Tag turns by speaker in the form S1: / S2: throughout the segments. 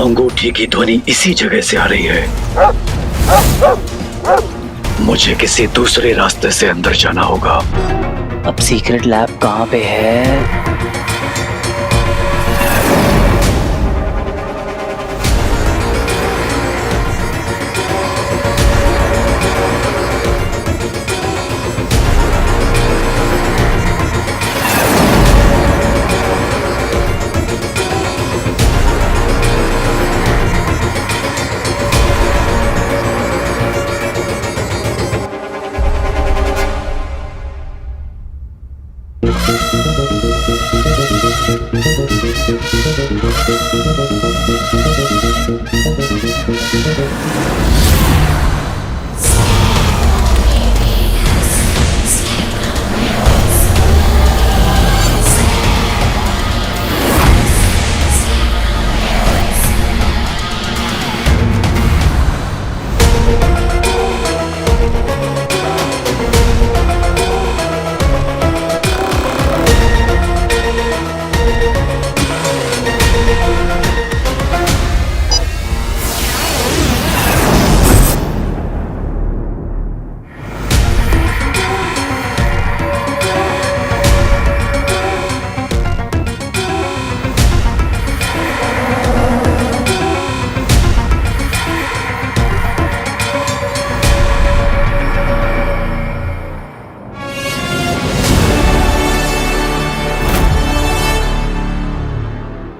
S1: अंगूठी की ध्वनि इसी जगह से आ रही है। मुझे किसी दूसरे रास्ते से अंदर जाना होगा।
S2: अब सीक्रेट लैब कहाँ पे है?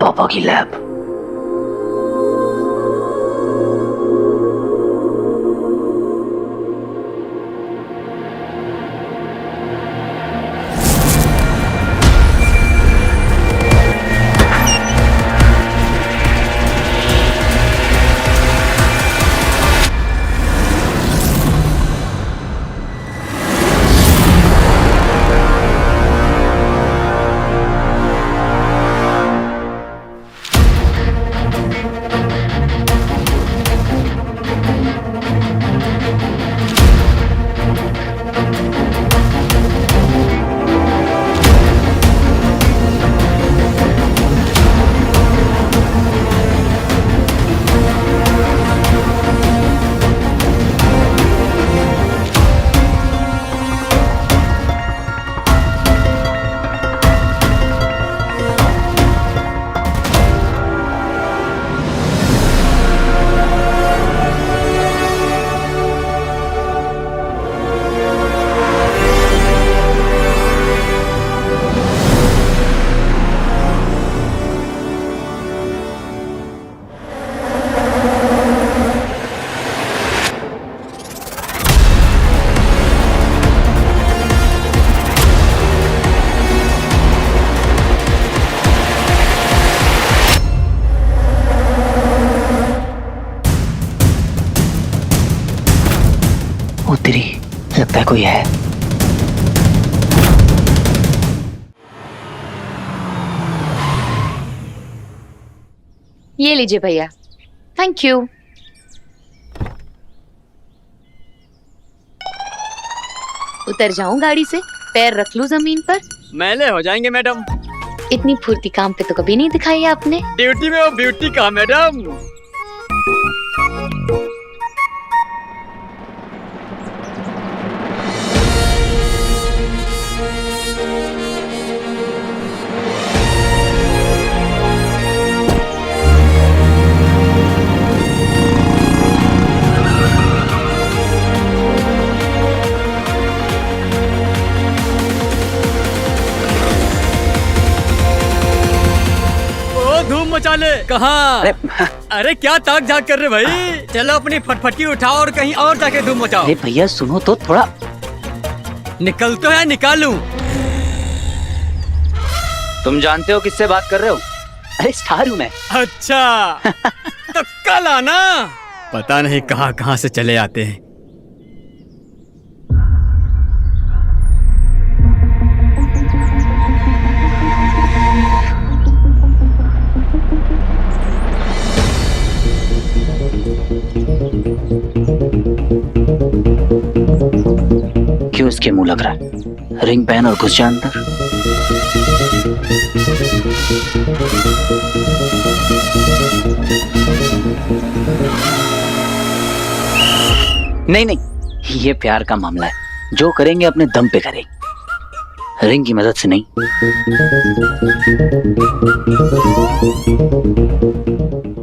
S2: पापा की लैब। उतरी, लगता है कोई है।
S3: ये लीजिए भैया, थैंक यू। उतर जाऊं गाड़ी से, पैर रख लूं जमीन पर?
S4: मैले हो जाएंगे मैडम।
S3: इतनी फुर्ती काम पे तो कभी नहीं दिखाई आपने।
S4: ड्यूटी में वो ब्यूटी का मैडम। मचा ले। कहाँ? अरे क्या ताक झाक कर रहे भाई? चलो अपनी फटफटी उठाओ और कहीं और जाके धूम मचाओ।
S2: अरे भैया सुनो तो थोड़ा।
S4: निकल तो है, निकालूं।
S2: तुम जानते हो किससे बात कर रहे हो? अरे स्टार हूँ मैं।
S4: अच्छा तो कल आना। पता नहीं कहाँ कहाँ से चले आते हैं।
S2: क्यों इसके मुंह लग रहा है? रिंग पहन और घुस जा अंदर। नहीं नहीं, ये प्यार का मामला है, जो करेंगे अपने दम पे करेंगे, रिंग की मदद से नहीं।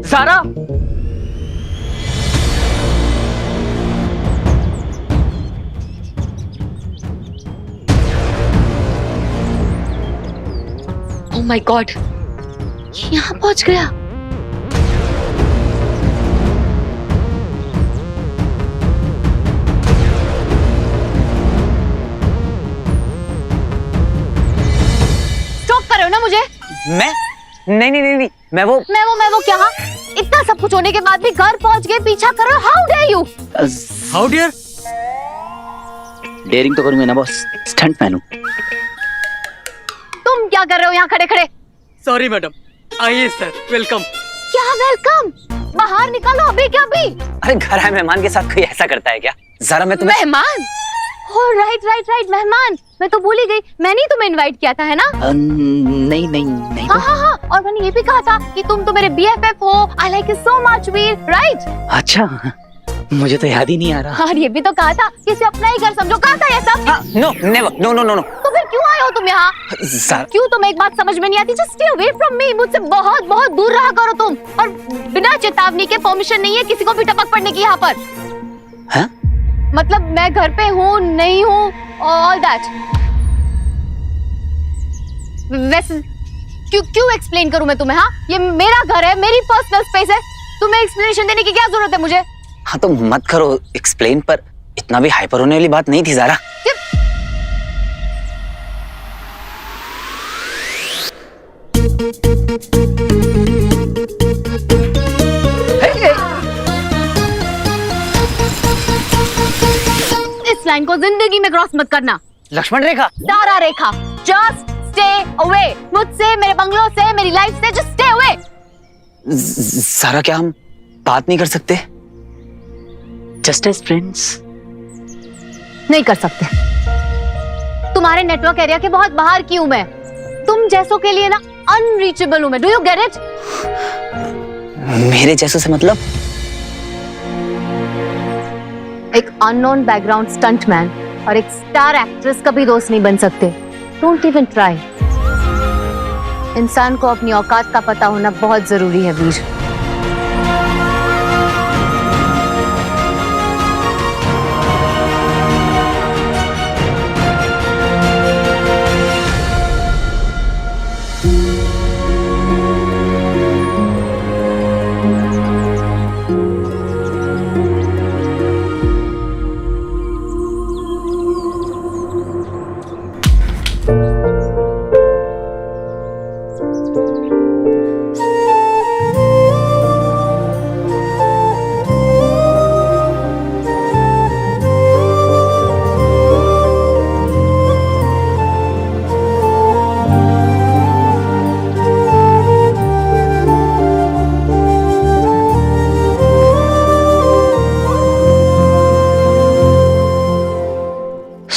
S2: सारा,
S3: ओह माय गॉड, यहाँ पहुंच गया। स्टॉप कर रहे हो ना मुझे?
S2: मैं नहीं नहीं नहीं, नहीं। मैं वो
S3: क्या? इतना सब कुछ होने के बाद भी घर पहुंच गए, पीछा कर रहे हो? How dare you!
S4: How dear?
S2: Daring तो करूंगा ना बॉस, स्टंट मैन हूँ।
S3: तुम क्या कर रहे हो यहाँ खड़े खड़े?
S4: Sorry madam. आइए सर, वेलकम।
S3: क्या वेलकम? बाहर निकालो अभी क्या अभी?
S2: अरे घर आए मेहमान के साथ कोई ऐसा करता है क्या? जरा मैं तुम्हें
S3: मेहमान? ओह राइट मेहमान, मैं तो भूल ही गई, मैंने ही तुम्हें इनवाइट किया था, है ना?
S2: नहीं नहीं नहीं तो।
S3: हाँ, और मैंने ये भी कहा था कि तुम तो मेरे BFF हो, I like you so much Veer, right?
S2: अच्छा, मुझे तो याद ही नहीं आ रहा।
S3: और ये भी तो कहा था कि इसे अपना ही घर समझो, कहा था ये सब?
S2: No never, no no no no.
S3: तो फिर क्यों आए हो तुम यहाँ? क्यों? तुम्हें एक बात समझ में नहीं आती? Just stay away from me, मुझसे बहुत बहुत दूर रहा करो तुम। और बिना चेतावनी के परमिशन नहीं है किसी को भी टपक पड़ने की यहाँ पर।
S2: हाँ?
S3: मतलब मैं घर पे हूँ नहीं हूँ, ऑल दैट। वैसे क्यों एक्सप्लेन करूँ मैं तुम्हें? हाँ, ये मेरा घर है, मेरी पर्सनल स्पेस है, तुम्हें एक्सप्लेनेशन देने की क्या जरूरत है मुझे?
S2: हाँ तो मत करो एक्सप्लेन, पर इतना भी हाइपर होने वाली बात नहीं थी ज़ारा।
S3: इस लाइन को जिंदगी में क्रॉस मत करना।
S2: लक्ष्मण रेखा,
S3: सारा रेखा, जस्ट स्टे अवे मुझसे, मेरे बंगलो से, मेरी लाइफ से, जस्ट स्टे अवे।
S2: सारा क्या हम बात नहीं कर सकते? Just as friends.
S3: नहीं कर सकते। तुम्हारे नेटवर्क एरिया के बहुत बाहर की हूं मैं। तुम जैसों के लिए ना अनरीचेबल हूं मैं। Do you get it?
S2: मेरे जैसों से मतलब?
S3: एक अननोन बैकग्राउंड स्टंटमैन और एक स्टार एक्ट्रेस कभी दोस्त नहीं बन सकते। Don't even try. इंसान को अपनी औकात का पता होना बहुत जरूरी है वीर।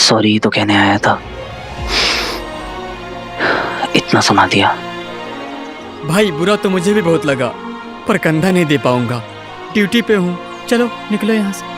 S2: सॉरी तो कहने आया था, इतना सुना दिया।
S4: भाई बुरा तो मुझे भी बहुत लगा, पर कंधा नहीं दे पाऊंगा, ड्यूटी पे हूँ। चलो निकलो यहाँ से।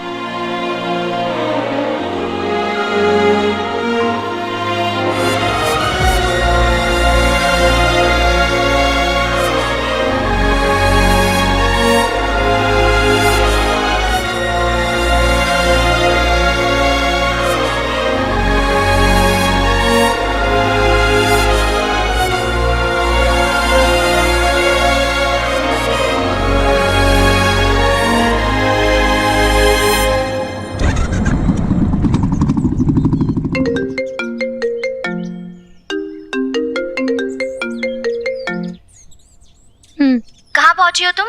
S5: कहाँ पहुंची हो तुम?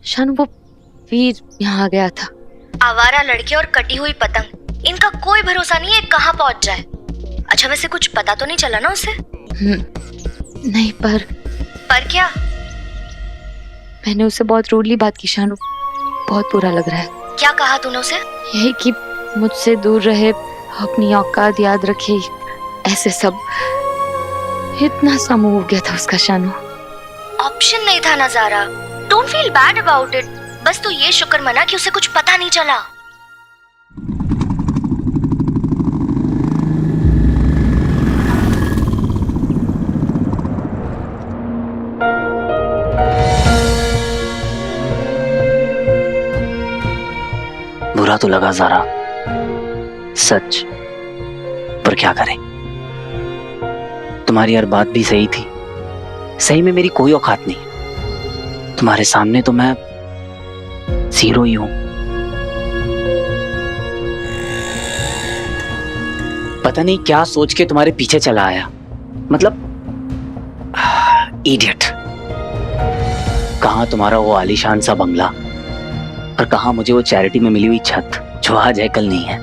S3: शानू, वो वीर यहाँ आ गया था।
S5: आवारा लड़के और कटी हुई पतंग, इनका कोई भरोसा नहीं है कहाँ पहुंच जाए। अच्छा वैसे कुछ पता तो नहीं चला ना उसे?
S3: नहीं, पर
S5: क्या?
S3: मैंने उससे बहुत रूडली बात की शानू, बहुत बुरा लग रहा है।
S5: क्या कहा तूने उसे?
S3: यही कि मुझसे दूर रहे, अपनी औकात याद रखे, ऐसे सब। इतना सा मुंह हो गया था उसका शानू।
S5: ऑप्शन नहीं था नजारा। Don't feel bad about it. बस तू ये शुक्र मना कि उसे कुछ पता नहीं चला।
S2: बुरा तो लगा ज़ारा, सच, पर क्या करें, तुम्हारी हर बात भी सही थी। सही में मेरी कोई औकात नहीं, तुम्हारे सामने तो मैं जीरो ही हूं। पता नहीं क्या सोच के तुम्हारे पीछे चला आया, मतलब इडियट। कहां तुम्हारा वो आलीशान सा बंगला और कहां मुझे वो चैरिटी में मिली हुई छत जो आज है कल नहीं है।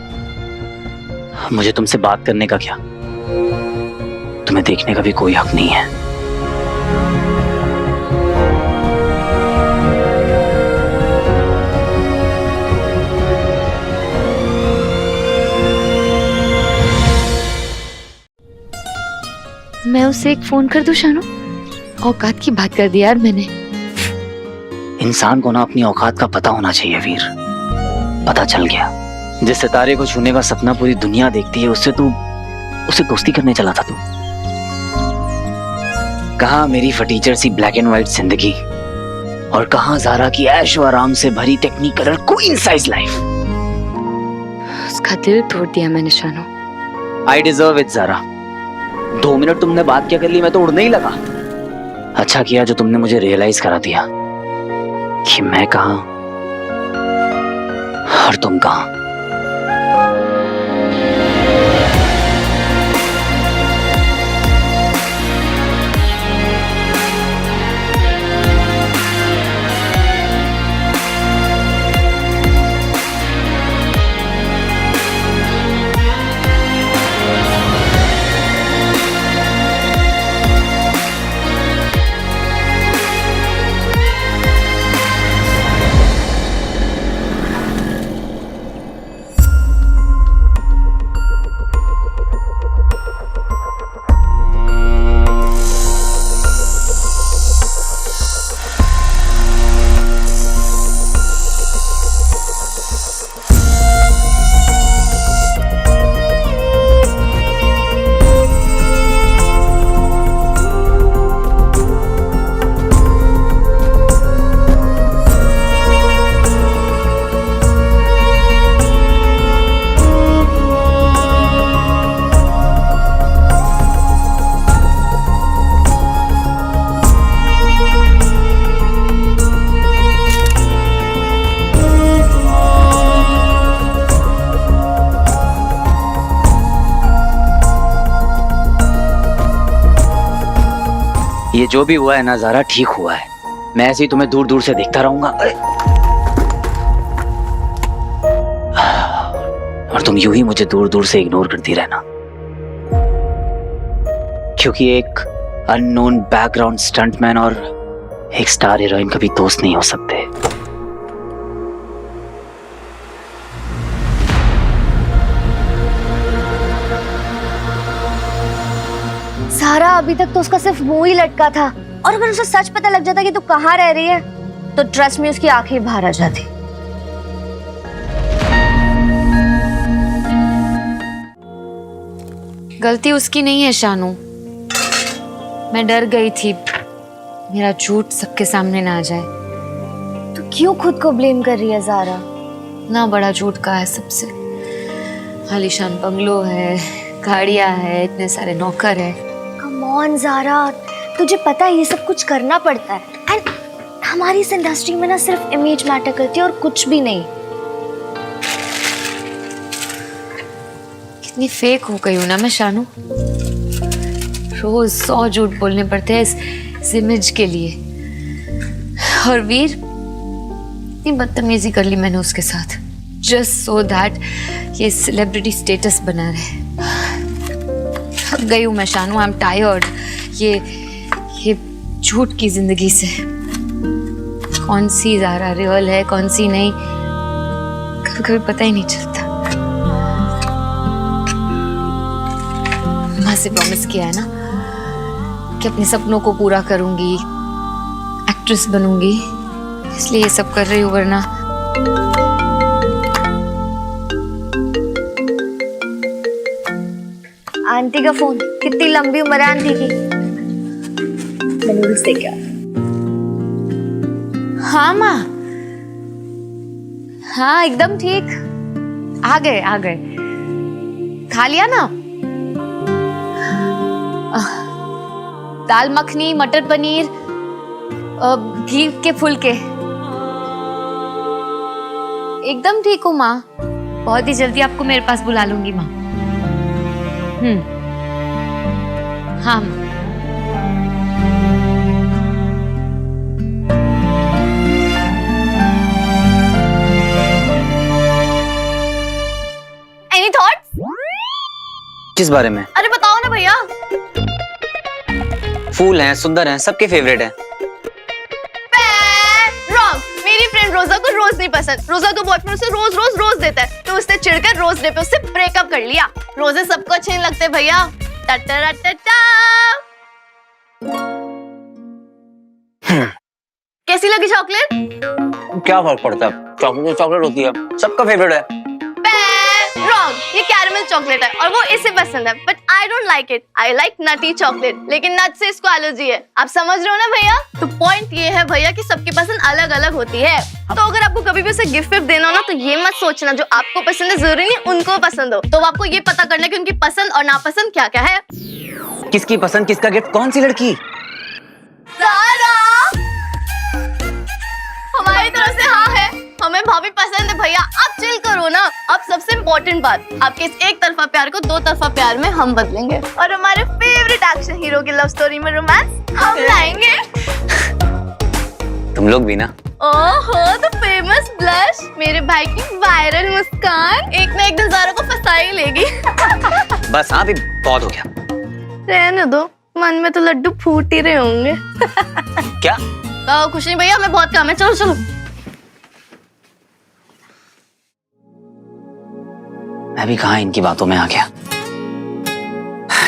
S2: मुझे तुमसे बात करने का क्या, तुम्हें देखने का भी कोई हक नहीं है।
S3: मैं उसे एक फोन कर दूं शानू? औकात की बात कर दी यार मैंने।
S2: इंसान को ना अपनी औकात का पता होना चाहिए वीर। पता चल गया, जिस सितारे को छूने का सपना पूरी दुनिया देखती है उससे दोस्ती करने चला था तू। कहां मेरी फटीचर सी ब्लैक एंड व्हाइट जिंदगी और कहां ज़ारा की ऐशो आराम से भरी टेक्निकल क्वीन साइज लाइफ।
S3: उसका दिल तोड़ दिया मैंने Shanu.
S2: I deserve it Zara. 2 minute तुमने बात क्या कर ली, मैं तो उड़ने ही लगा। अच्छा किया जो तुमने मुझे रियलाइज करा दिया कि मैं कहां और तुम कहां। ये जो भी हुआ है ना ज़ारा, ठीक हुआ है। मैं ऐसे ही तुम्हें दूर दूर से देखता रहूंगा और तुम यूं ही मुझे दूर दूर से इग्नोर करती रहना, क्योंकि एक अननोन बैकग्राउंड स्टंटमैन और एक स्टार हीरोइन कभी दोस्त नहीं हो सकते।
S5: सारा अभी तक तो उसका सिर्फ मुंह ही लटका था, और अगर उसे सच पता लग जाता कि तू कहाँ रह रही है तो ट्रस्ट में उसकी आंखें बाहर आ जाती।
S3: गलती उसकी नहीं है शानू। मैं डर गई थी मेरा झूठ सबके सामने ना आ जाए।
S5: तू क्यों खुद को ब्लेम कर रही है ज़ारा?
S3: ना बड़ा झूठ का है सबसे। आलीशान बंगलो है, गाड़ियां है, इतने सारे नौकर है।
S5: कम ऑन ज़ारा, तुझे पता है ये सब कुछ करना पड़ता है। एंड हमारी इस इंडस्ट्री में ना सिर्फ इमेज मैटर करती है और कुछ भी नहीं।
S3: कितनी फेक हो गई हूं ना मैं शानू। रोज 100 झूठ बोलने पड़ते हैं इस इमेज के लिए। और वीर, इतनी बदतमीजी कर ली मैंने उसके साथ, जस्ट सो दैट ये सेलिब्रिटी स्टेटस बना रहे। थक गई हूं मैं शानू, आई एम टायर्ड ये झूठ की जिंदगी से। कौन सी ज़ारा रियल है, कौन सी नहीं, कभी कभी पता ही नहीं चलता। माँ से प्रॉमिस किया है ना कि अपने सपनों को पूरा करूंगी, एक्ट्रेस बनूंगी, इसलिए ये सब कर रही हूँ, वरना
S5: आंटी का फोन। कितनी लंबी उम्र है आंटी की। मैंने उससे क्या?
S3: हाँ माँ, हाँ एकदम ठीक। आ गए आ गए। खा लिया ना? दाल मखनी, मटर पनीर, घी के फुलके। एकदम ठीक हूँ माँ, बहुत ही जल्दी आपको मेरे पास बुला लूंगी माँ। हाँ।
S5: Any thoughts?
S2: किस बारे में?
S5: अरे बताओ ना भैया।
S2: फूल हैं, सुंदर हैं, सबके फेवरेट हैं।
S5: रॉन्ग। मेरी फ्रेंड रोजा को रोज नहीं पसंद। रोजा का बॉयफ्रेंड उसे रोज रोज रोज देता है, तो उसने चिढ़कर रोज डे पे उससे ब्रेकअप कर लिया। रोजे सबको अच्छे नहीं लगते भैया। कैसी लगी चॉकलेट?
S2: क्या फर्क पड़ता है, चॉकलेट चॉकलेट होती है, सबका फेवरेट है।
S5: रॉन्ग। ये कैरमल चॉकलेट है और वो इसे पसंद है, but I don't like it. I like nutty chocolate, लेकिन नट से इसको एलर्जी है। आप समझ रहे हो ना भैया? तो पॉइंट ये है भैया कि सबकी पसंद अलग अलग होती है। तो अगर आपको कभी भी उसे गिफ्ट देना हो ना, तो ये मत सोचना जो आपको पसंद है जरूरी नहीं उनको पसंद हो। तो आपको ये पता करना कि उनकी पसंद और नापसंद क्या क्या है।
S2: किसकी पसंद, किसका गिफ्ट, कौन सी लड़की?
S5: सारा हमारी तरफ से हाँ है। हमें भाभी पसंद है भैया। आप चिल करो ना। अब सबसे इम्पोर्टेंट बात, आपके इस एक तरफा प्यार को दो तरफा प्यार में हम बदलेंगे, और हमारे फेवरेट एक्शन हीरो की लव स्टोरी में रोमांस हम लाएंगे।
S2: तुम लोग भी ना।
S5: ओहो, तो फेमस ब्लश, मेरे भाई की वायरल मुस्कान एक ना एक दिन ज़ारा को फंसा ही लेगी।
S2: बस हाँ, भी बहुत हो गया।
S5: रहने दो, मन में तो लड्डू फूट ही रहे होंगे।
S2: क्या?
S5: कुछ नहीं भैया, हमें बहुत काम है। चलो चलो।
S2: मैं भी कहाँ इनकी बातों में आ गया।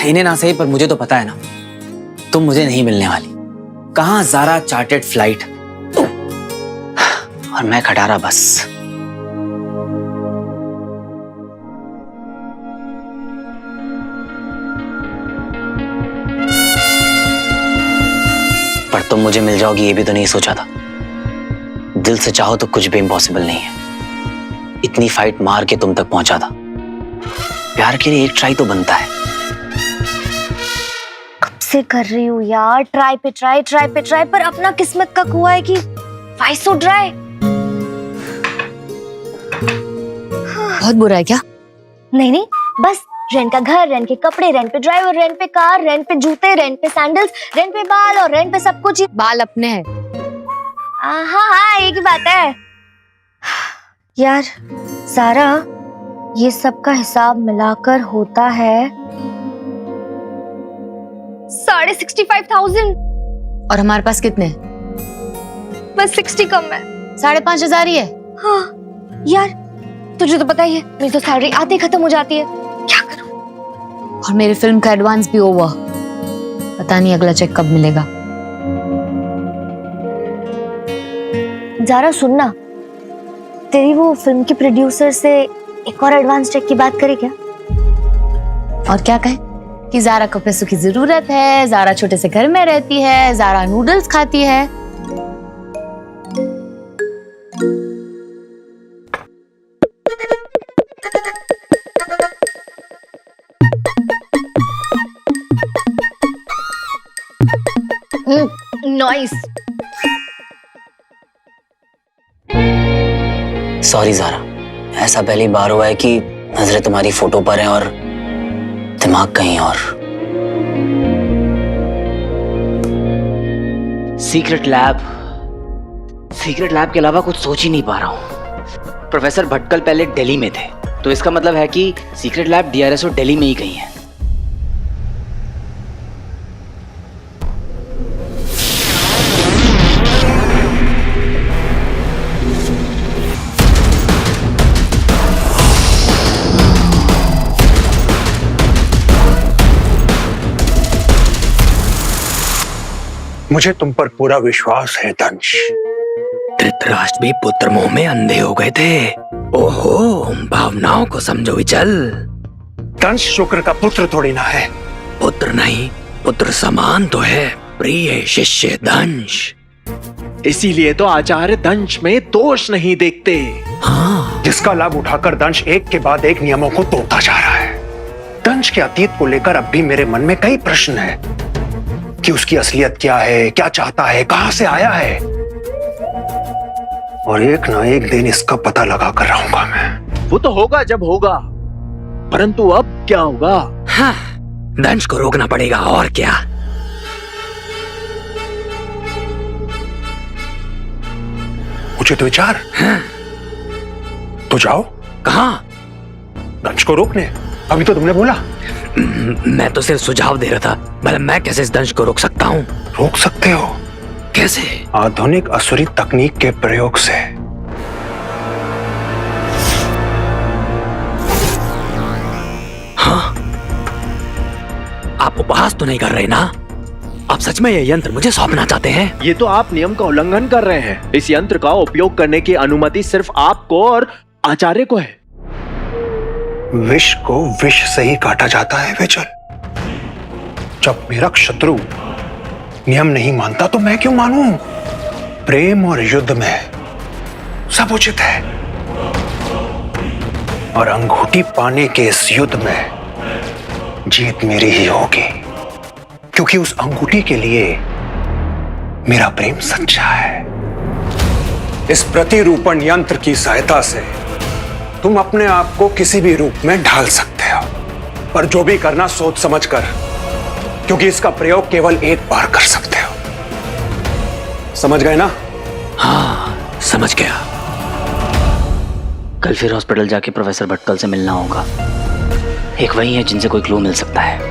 S2: इन्हें ना सही, पर मुझे तो पता है ना, तुम मुझे नहीं मिलने वाली। कहाँ ज़ारा चार्टेड फ्लाइट और मैं खटारा बस। पर तुम मुझे मिल जाओगी ये भी तो नहीं सोचा था। दिल से चाहो तो कुछ भी इम्पॉसिबल नहीं है। इतनी फाइट मार के तुम तक पहुंचा था। प्यार के लिए एक ट्राई तो बनता है।
S5: कब से कर रही हूँ यार, ट्राई पे ट्राई, ट्राई पे ट्राई, पर अपना किस्मत का कुआ है कि व्हाई सो ड्राई।
S3: बहुत बुरा है क्या?
S5: नहीं नहीं, बस रेंट का घर, रेंट के कपड़े, रेंट पे ड्राइवर, रेंट पे कार, रेंट पे जूते, रेंट पे सैंडल्स, रेंट पे बाल और रेंट पे सब कुछ।
S3: बाल अपने हैं।
S5: हाँ हाँ, एक ही बात है यार। सारा, ये सब का हिसाब मिलाकर होता है 65,500।
S3: और हमारे पास कितने?
S5: बस 60 कम है।
S3: 5,500 ही है।
S5: हाँ यार, तुझे तो पता ही है, मेरी तो सैलरी आते ही खत्म हो जाती है। क्या करूं?
S3: और मेरी फिल्म का एडवांस भी ओवर। पता नहीं अगला चेक कब मिलेगा। ज़ारा सुनना, तेरी वो फिल्म की प्रोड्यूसर से एक और एडवांस चेक की बात करें क्या? और क्या कहें कि ज़ारा को पैसों की जरूरत है, ज़ारा छोटे से घर में रहती है, ज़ारा नूडल्स खाती है। नॉइस।
S2: सॉरी ज़ारा, ऐसा पहली बार हुआ है कि नजरें तुम्हारी फोटो पर हैं और दिमाग कहीं और। सीक्रेट लैब के अलावा कुछ सोच ही नहीं पा रहा हूँ। प्रोफेसर भटकल पहले दिल्ली में थे, तो इसका मतलब है कि सीक्रेट लैब DRSO दिल्ली में ही कहीं है।
S6: मुझे तुम पर पूरा विश्वास है दंश।
S1: धृतराष्ट्र भी पुत्र मोह में अंधे हो गए थे। ओहो, भावनाओं को समझो विचल।
S6: दंश शुक्र का पुत्र थोड़ी ना है।
S1: पुत्र नहीं, पुत्र समान तो है प्रिय शिष्य दंश।
S7: इसीलिए तो आचार्य दंश में दोष नहीं देखते।
S1: हाँ,
S6: जिसका लाभ उठाकर दंश एक के बाद एक नियमों को तोड़ता जा रहा है। दंश के अतीत को लेकर अब भी मेरे मन में कई प्रश्न हैं कि उसकी असलियत क्या है, क्या चाहता है, कहां से आया है। और एक ना एक दिन इसका पता लगा कर रहूंगा मैं।
S7: वो तो होगा जब होगा, परंतु अब क्या होगा?
S1: हाँ, दंश को रोकना पड़ेगा और क्या।
S6: उचित विचार।
S1: हाँ।
S6: तो जाओ।
S1: कहाँ?
S6: दंश को रोकने। अभी तो तुमने बोला।
S1: मैं तो सिर्फ सुझाव दे रहा था। भला मैं कैसे इस दंश को रोक सकता हूँ?
S6: रोक सकते हो।
S1: कैसे?
S6: आधुनिक असुरी तकनीक के प्रयोग से।
S1: हाँ? आप उपहास तो नहीं कर रहे ना? आप सच में ये यंत्र मुझे सौंपना चाहते हैं?
S7: ये तो आप नियम का उल्लंघन कर रहे हैं। इस यंत्र का उपयोग करने की अनुमति सिर्फ आपको और आचार्य को है।
S6: विष को विष से ही काटा जाता है विजल। जब मेरा शत्रु नियम नहीं मानता तो मैं क्यों मानूं? प्रेम और युद्ध में सब उचित है। और अंगूठी पाने के इस युद्ध में जीत मेरी ही होगी, क्योंकि उस अंगूठी के लिए मेरा प्रेम सच्चा है। इस प्रतिरूपण यंत्र की सहायता से तुम अपने आप को किसी भी रूप में ढाल सकते हो, पर जो भी करना सोच समझ कर, क्योंकि इसका प्रयोग केवल एक बार कर सकते हो। समझ गए ना?
S1: हाँ, समझ गया।
S2: कल फिर हॉस्पिटल जाके प्रोफेसर भटकल से मिलना होगा। एक वही है जिनसे कोई क्लू मिल सकता है।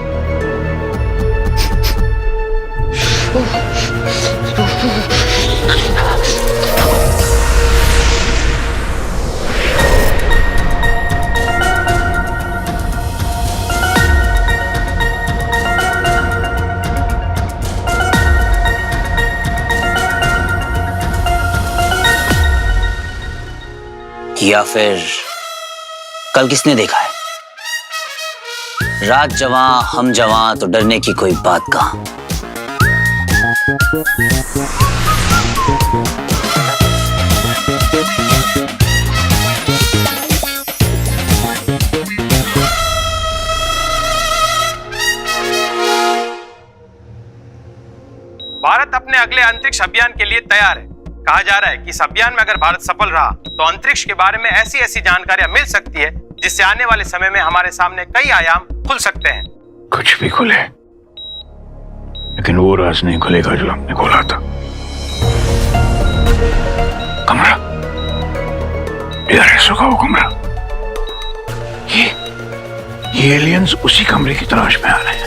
S8: या फिर कल किसने देखा है? रात जवां हम जवां तो डरने की कोई बात कहां।
S9: भारत अपने अगले अंतरिक्ष अभियान के लिए तैयार है। कहा जा रहा है कि इस अभियान में अगर भारत सफल रहा तो अंतरिक्ष के बारे में ऐसी ऐसी जानकारियां मिल सकती है जिससे आने वाले समय में हमारे सामने कई आयाम खुल सकते हैं।
S6: कुछ भी खुले, लेकिन वो राज नहीं खुलेगा जो हमने खोला था। कमरा, इधर है सुखा वो कमरा। ये एलियंस उसी कमरे की तलाश में आ रहे हैं।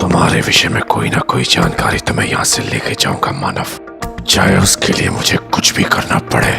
S10: तुम्हारे विषय में कोई ना कोई जानकारी तो मैं यहाँ से लेके जाऊंगा मानव, चाहे उसके लिए मुझे कुछ भी करना पड़े।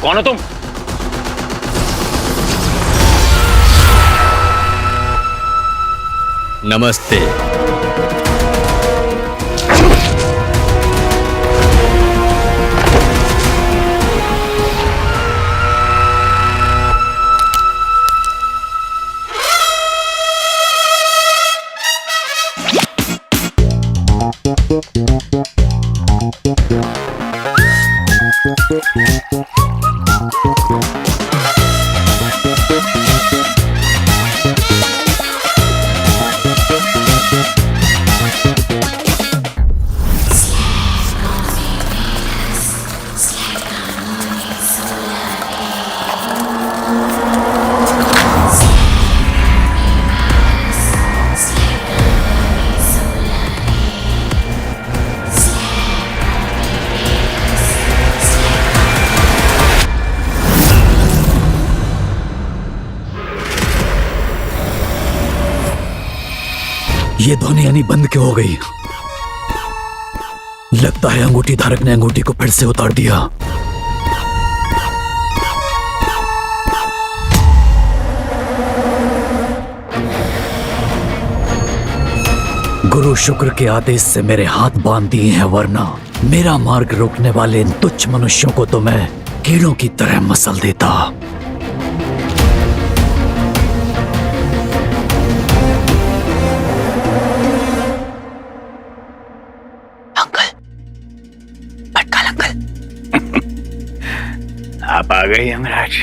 S10: कौन हो तुम?
S4: नमस्ते।
S1: ये ध्वनि यानी बंद क्यों हो गई? लगता है अंगूठी धारक ने अंगूठी को फिर से उतार दिया। गुरु शुक्र के आदेश से मेरे हाथ बांध दिए हैं, वरना मेरा मार्ग रोकने वाले इन तुच्छ मनुष्यों को तो मैं कीड़ों की तरह मसल देता।
S8: आप आ गए यमराज।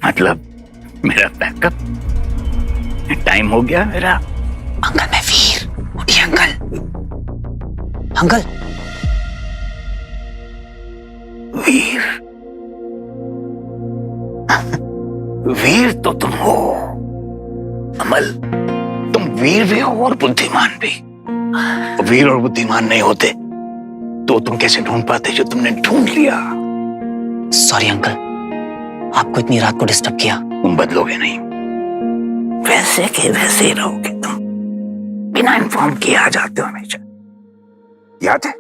S8: मतलब मेरा बैकअप टाइम हो गया मेरा।
S2: अंकल मैं वीर, उठिए अंकल। अंकल
S8: वीर, वीर तो तुम हो अमल। तुम वीर भी हो और बुद्धिमान भी। वीर और बुद्धिमान नहीं होते तो तुम कैसे ढूंढ पाते जो तुमने ढूंढ लिया।
S2: सॉरी अंकल, आपको इतनी रात को डिस्टर्ब किया।
S8: तुम बदलोगे नहीं, वैसे के वैसे ही रहोगे तुम। बिना इन्फॉर्म किए आ जाते हो हमेशा। याद है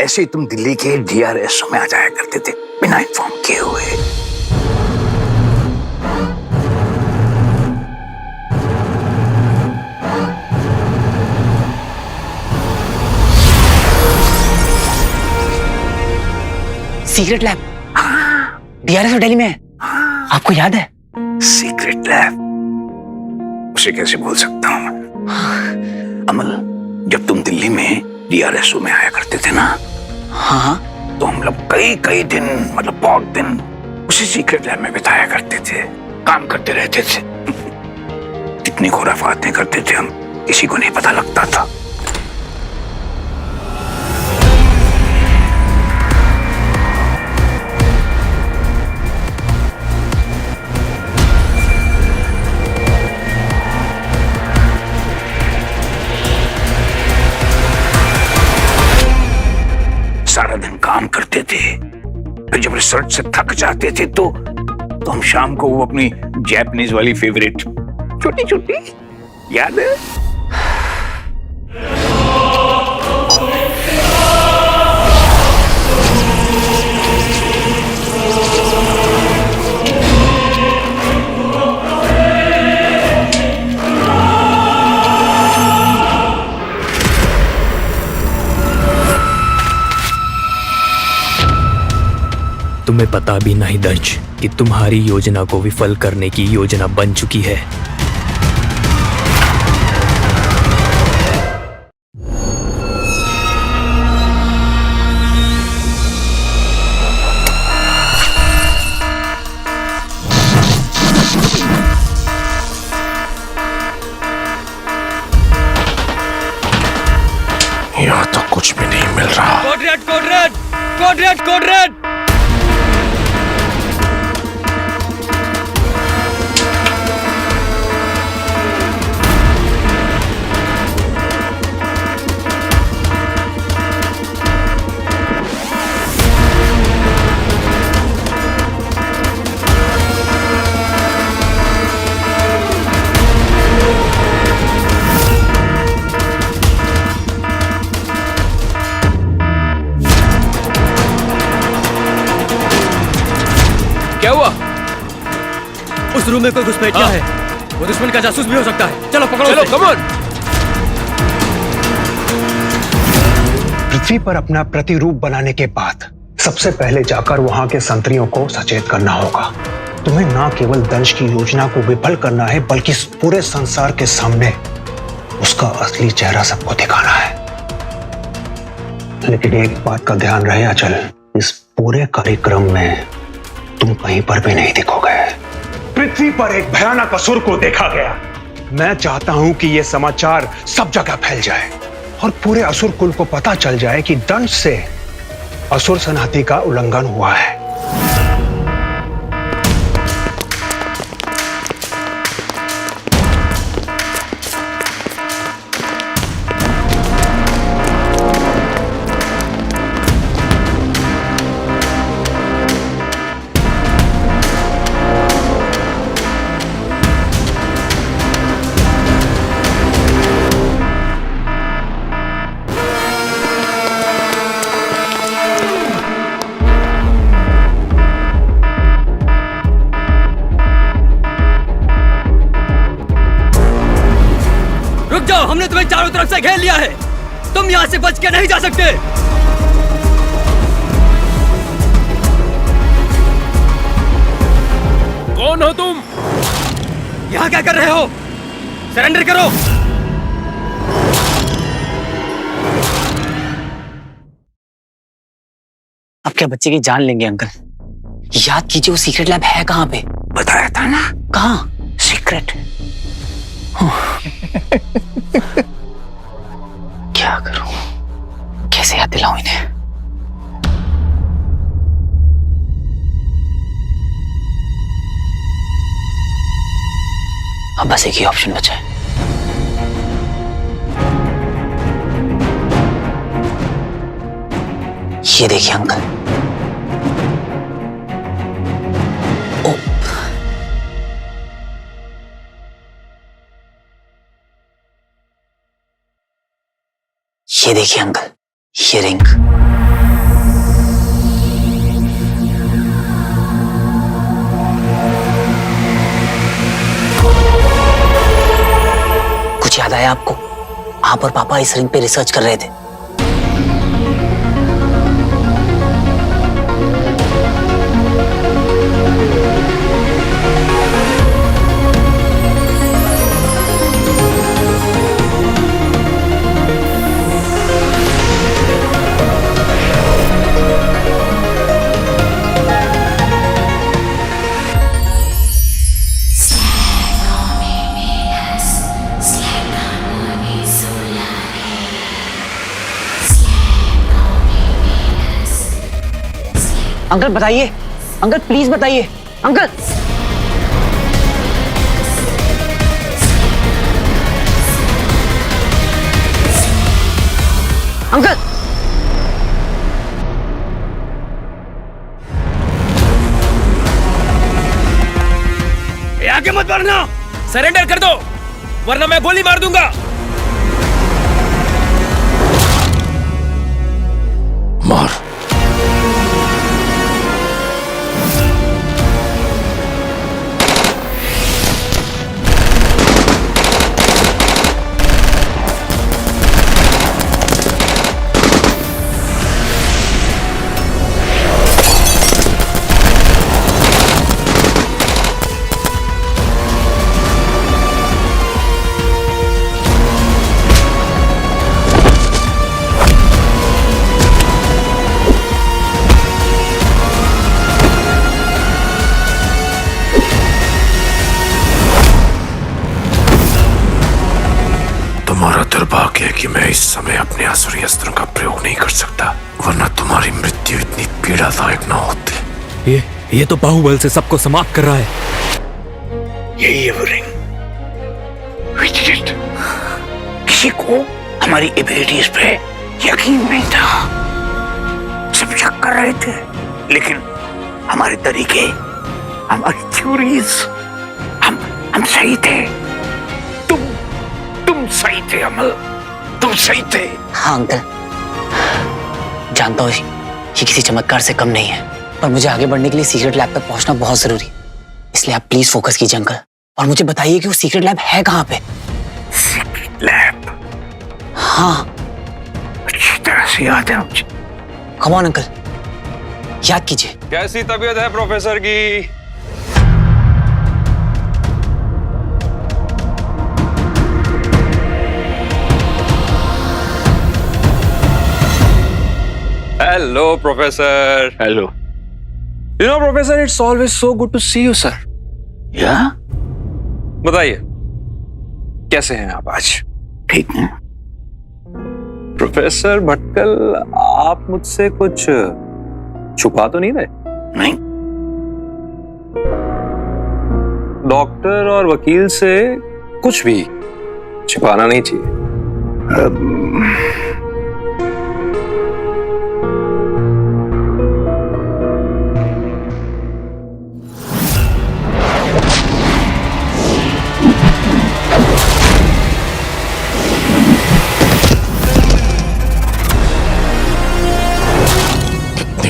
S8: ऐसे ही तुम दिल्ली के DRS में आ जाया करते थे बिना इन्फॉर्म किए हुए।
S2: सीक्रेट लैब DRS दिल्ली में है, आपको याद है?
S8: सीक्रेट लैब, उसे कैसे भूल सकता हूं मैं। अमल, जब तुम दिल्ली में DRSO में आया करते थे ना,
S2: हाँ,
S8: तो हम लोग कई दिन, मतलब बहुत दिन उसी सीक्रेट लैब में बिताया करते थे, काम करते रहते थे। कितनी खुराफातें करते थे हम, किसी को नहीं पता लगता था। सारा दिन काम करते थे, फिर जब रिसर्च से थक जाते थे तो हम शाम को वो अपनी जापानीज वाली फेवरेट छोटी छोटी, याद है?
S1: तुम्हें पता भी नहीं दर्ज कि तुम्हारी योजना को विफल करने की योजना बन चुकी है।
S10: यहाँ तो कुछ भी नहीं मिल रहा।
S4: Code red, code red, code red, code red.
S10: क्या हुआ?
S4: उस रूम में कोई घुसपैठ गया है। वो दुश्मन का जासूस भी हो सकता है। चलो पकड़ो
S10: चलो
S4: उसे।
S10: Come on.
S6: पृथ्वी पर अपना प्रतिरूप बनाने के बाद सबसे पहले जाकर वहां के संतरियों को सचेत करना होगा। तुम्हें ना केवल दंश की योजना को विफल करना है, बल्कि इस पूरे संसार के सामने उसका असली चेहरा सबको दिखाना है। लेकिन एक बात का ध्यान रहे अचल, इस पूरे कार्यक्रम में तुम कहीं पर भी नहीं दिखोगे। पृथ्वी पर एक भयानक असुर को देखा गया। मैं चाहता हूं कि यह समाचार सब जगह फैल जाए और पूरे असुर कुल को पता चल जाए कि दंश से असुर संहति का उल्लंघन हुआ है।
S4: हमने तुम्हें चारों तरफ से घेर लिया है। तुम यहाँ से बच के नहीं जा सकते।
S10: कौन हो तुम?
S4: यहाँ क्या कर रहे हो? सरेंडर करो।
S2: अब क्या बच्चे की जान लेंगे अंकल? याद कीजिए वो सीक्रेट लैब है कहाँ पे?
S8: बताया था ना,
S2: कहाँ?
S8: सीक्रेट।
S2: क्या करूं? कैसे याद दिलाऊं इन्हें? अब बस एक ही ऑप्शन बचा है। ये देखिए अंकल। ओ, ये देखिए अंकल, ये रिंग। कुछ याद आया आपको? आप और पापा इस रिंग पे रिसर्च कर रहे थे। अंकल बताइए, अंकल प्लीज बताइए, अंकल। अंकल
S10: ये आगे मत बढ़ना, सरेंडर कर दो वरना मैं गोली मार दूंगा।
S1: मार।
S10: तुम्हारा दुर्भाग्य है कि मैं इस समय अपने आसुरी अस्त्रों का प्रयोग नहीं कर सकता, वरना तुम्हारी मृत्यु इतनी पीड़ादायक न होती।
S1: ये तो बाहुबल से सबको समाप्त कर रहा है।
S8: यही है वो रिंग। किसी को हमारी एबिलिटीज पे यकीन नहीं था, सब शक कर रहे थे, लेकिन हमारे तरीके, हमारी थ्योरीज, हम सही थे। तुम सही थे अमल, तुम सही थे।
S2: हाँ अंकल, जानता हूँ ये किसी चमत्कार से कम नहीं है, पर मुझे आगे बढ़ने के लिए सीक्रेट लैब तक पहुंचना बहुत जरूरी है, इसलिए आप प्लीज फोकस कीजिए अंकल, और मुझे बताइए कि वो सीक्रेट लैब है कहाँ पे।
S8: Secret lab?
S2: हाँ,
S8: अच्छी तरह से याद है मुझे।
S2: कम ऑन अंकल, याद कीजिए।
S9: कैसी तबीयत है प्रोफेसर की? Hello, Professor.
S7: Hello.
S9: You know, Professor, it's always so good to see you, sir.
S8: या
S9: बताइए, कैसे हैं आप आज?
S8: ठीक है।
S9: प्रोफेसर भटकल, आप मुझसे कुछ छुपा तो नहीं रहे?
S8: नहीं।
S9: डॉक्टर और वकील से कुछ भी छुपाना नहीं चाहिए।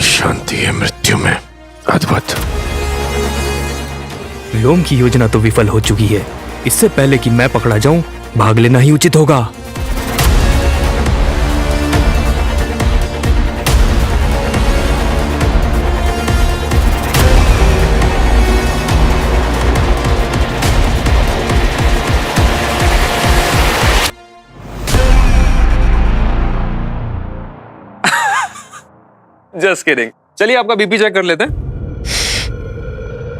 S10: शांति है मृत्यु में, अद्भुत।
S11: लोम की योजना तो विफल हो चुकी है, इससे पहले कि मैं पकड़ा जाऊं, भाग लेना ही उचित होगा।
S9: Just kidding. चलिए आपका बीपी चेक कर लेते हैं।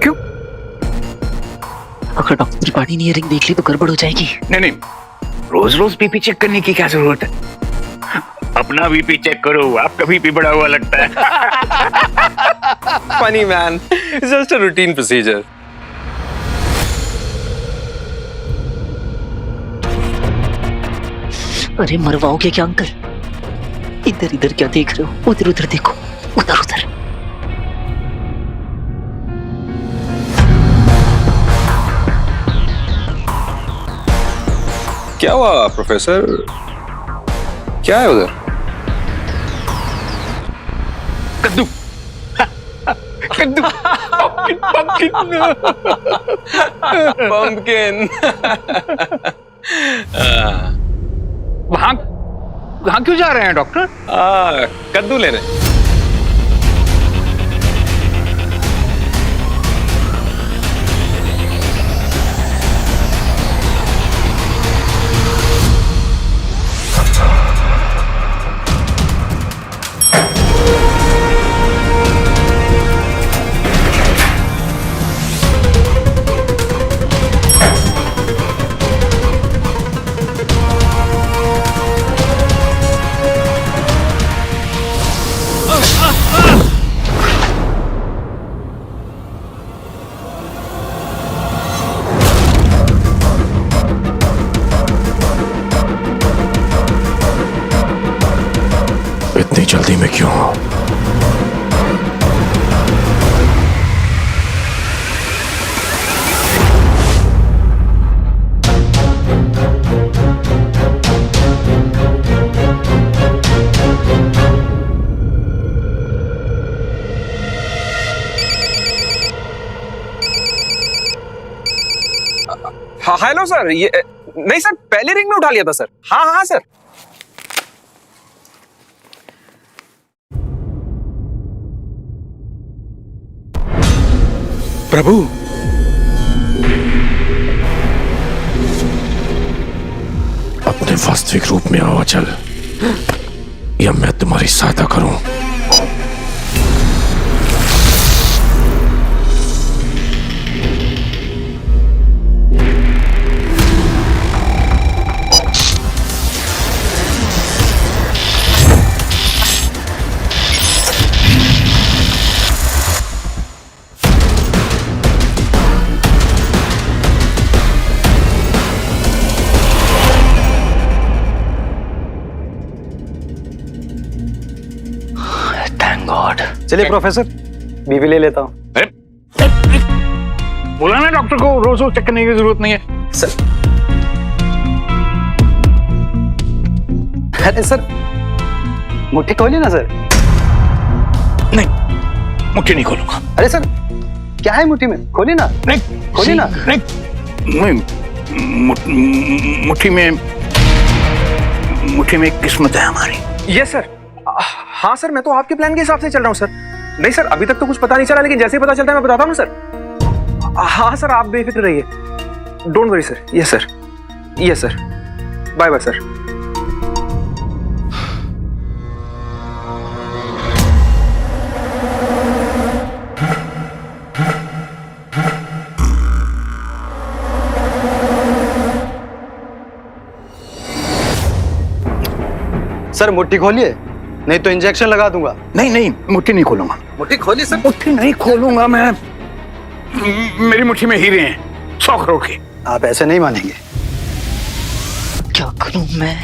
S2: क्यों? अगर डॉक्टर त्रिपाठी ने ये रिंग देख ली तो गड़बड़ हो जाएगी।
S8: नहीं, रोज रोज बीपी चेक करने की क्या जरूरत है? अपना बीपी चेक करो, आपका बीपी बढ़ा हुआ लगता है।
S9: Funny man, it's just a routine procedure.
S2: अरे मरवाओगे क्या अंकल? इधर इधर क्या देख रहे हो? उधर उधर देखो, उधर उधर।
S9: क्या हुआ प्रोफेसर? क्या है उधर?
S8: कद्दू। कद्दू।
S9: पंपकिन।
S8: वहां क्यों जा रहे हैं डॉक्टर?
S9: कद्दू लेने।
S10: इतनी जल्दी में क्यों?
S9: हाँ हेलो सर, ये नहीं सर, पहले रिंग में उठा लिया था सर। हाँ हाँ सर।
S10: प्रभु, अपने वास्तविक रूप में आओ अचल, या मैं तुम्हारी सहायता करूं।
S2: गॉड।
S7: चलिए प्रोफेसर, बीपी ले लेता हूँ।
S8: बोला ना डॉक्टर को रोज रोज चेक करने की जरूरत नहीं है।
S7: सर, अरे सर, मुट्ठी खोलिए ना सर।
S8: नहीं, मुट्ठी नहीं खोलूंगा।
S6: अरे सर, क्या है मुट्ठी में? खोलिए ना।
S8: नहीं
S6: खोलिए ना।
S8: नहीं, मुट्ठी में एक किस्मत है हमारी।
S7: ये सर, हाँ सर, मैं तो आपके प्लान के हिसाब से चल रहा हूँ सर। नहीं सर, अभी तक तो कुछ पता नहीं चला, लेकिन जैसे ही पता चलता है मैं बताता हूँ सर। हाँ सर, आप बेफिक्र रहिए, don't worry sir. Yes sir, yes sir, bye bye sir.
S6: Sir मुट्ठी खोलिए, नहीं तो इंजेक्शन लगा दूंगा।
S8: नहीं, मुट्ठी नहीं खोलूंगा।
S6: मुट्ठी खोलिए सर।
S8: मुट्ठी नहीं खोलूंगा मैं। मेरी मुट्ठी में हीरे हैं 100 करोड़ के।
S6: आप ऐसे नहीं मानेंगे।
S2: क्या करूं मैं?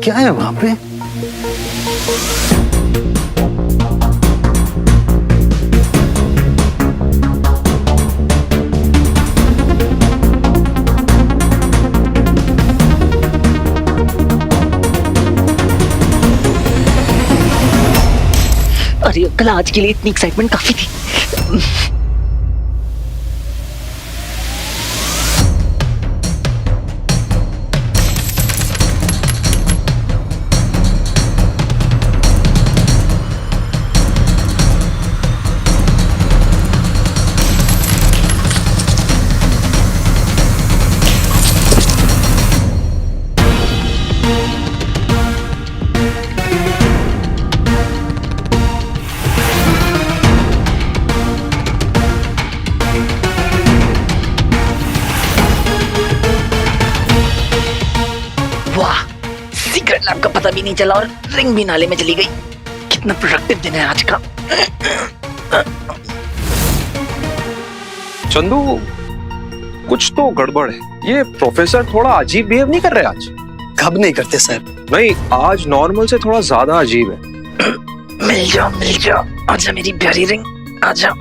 S6: क्या है वहां पे?
S2: अरे कल आज के लिए इतनी एक्साइटमेंट काफी थी। सीक्रेट लैब का पता भी नहीं चला और रिंग भी नाले में चली गई। कितना प्रोडक्टिव दिन है आज का।
S7: चंदू, कुछ तो गड़बड़ है। ये प्रोफेसर थोड़ा अजीब बिहेव नहीं कर रहे आज?
S6: कब नहीं करते सर?
S7: नहीं, आज नॉर्मल से थोड़ा ज्यादा अजीब है।
S2: मिल जाओ, आजा मेरी प्यारी रिंग, आजा।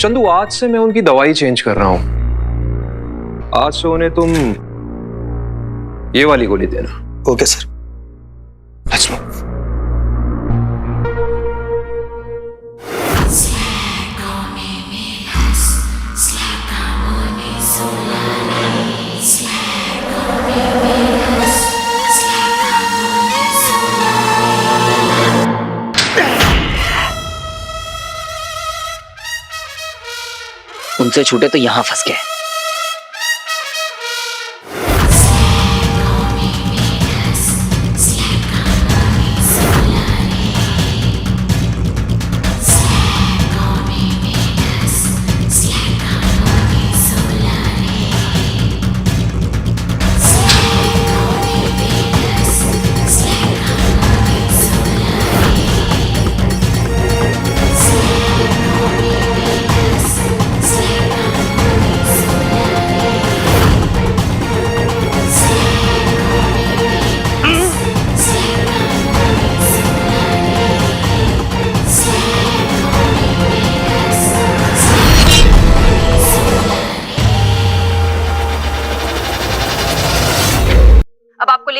S7: चंदू, आज से मैं उनकी दवाई चेंज कर रहा हूं। आज से उन्हें तुम ये वाली गोली देना।
S6: Okay sir.
S7: Let's move.
S2: उनसे छूटे तो यहां फंस गए।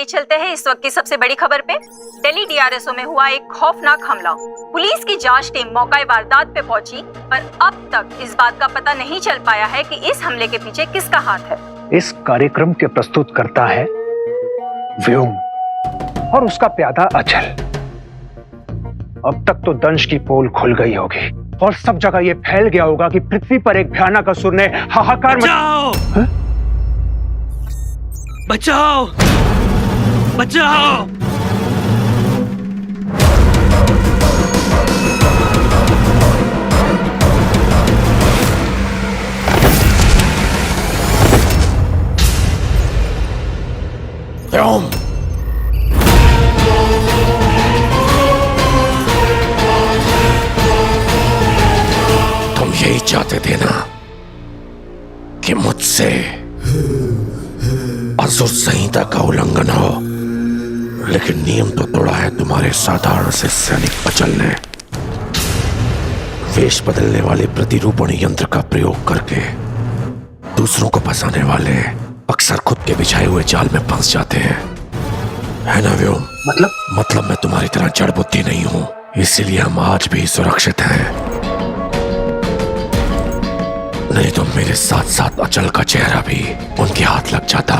S12: चलते हैं इस वक्त की सबसे बड़ी खबर पे। दिल्ली डीआरएसओ में हुआ एक खौफनाक हमला। पुलिस की जांच टीम मौका वारदात पे पहुंची, पर अब तक इस बात का पता नहीं चल पाया है कि इस हमले के पीछे किसका हाथ है।
S6: इस कार्यक्रम के प्रस्तुत करता है व्योम और उसका प्यादा अचल। अब तक तो दंश की पोल खुल गई होगी और सब जगह ये फैल गया होगा कि पृथ्वी पर एक भयानक असुर ने हाहाकार
S11: बचाओ बचाओ।
S10: व्योम, तुम यही चाहते थे ना कि मुझसे असुर संहिता का उल्लंघन हो, लेकिन नियम तो तोड़ा है तुम्हारे साधारण से सैनिक बचल ने। वेश बदलने वाले प्रतिरूपण यंत्र का प्रयोग करके दूसरों को फंसाने वाले अक्सर खुद के बिछाए हुए जाल में फंस जाते हैं, है ना व्योम? मतलब मैं तुम्हारी तरह जड़ बुद्धि नहीं हूं, इसीलिए हम आज भी सुरक्षित हैं। नहीं तो मेरे साथ साथ अचल का चेहरा भी उनके हाथ लग जाता।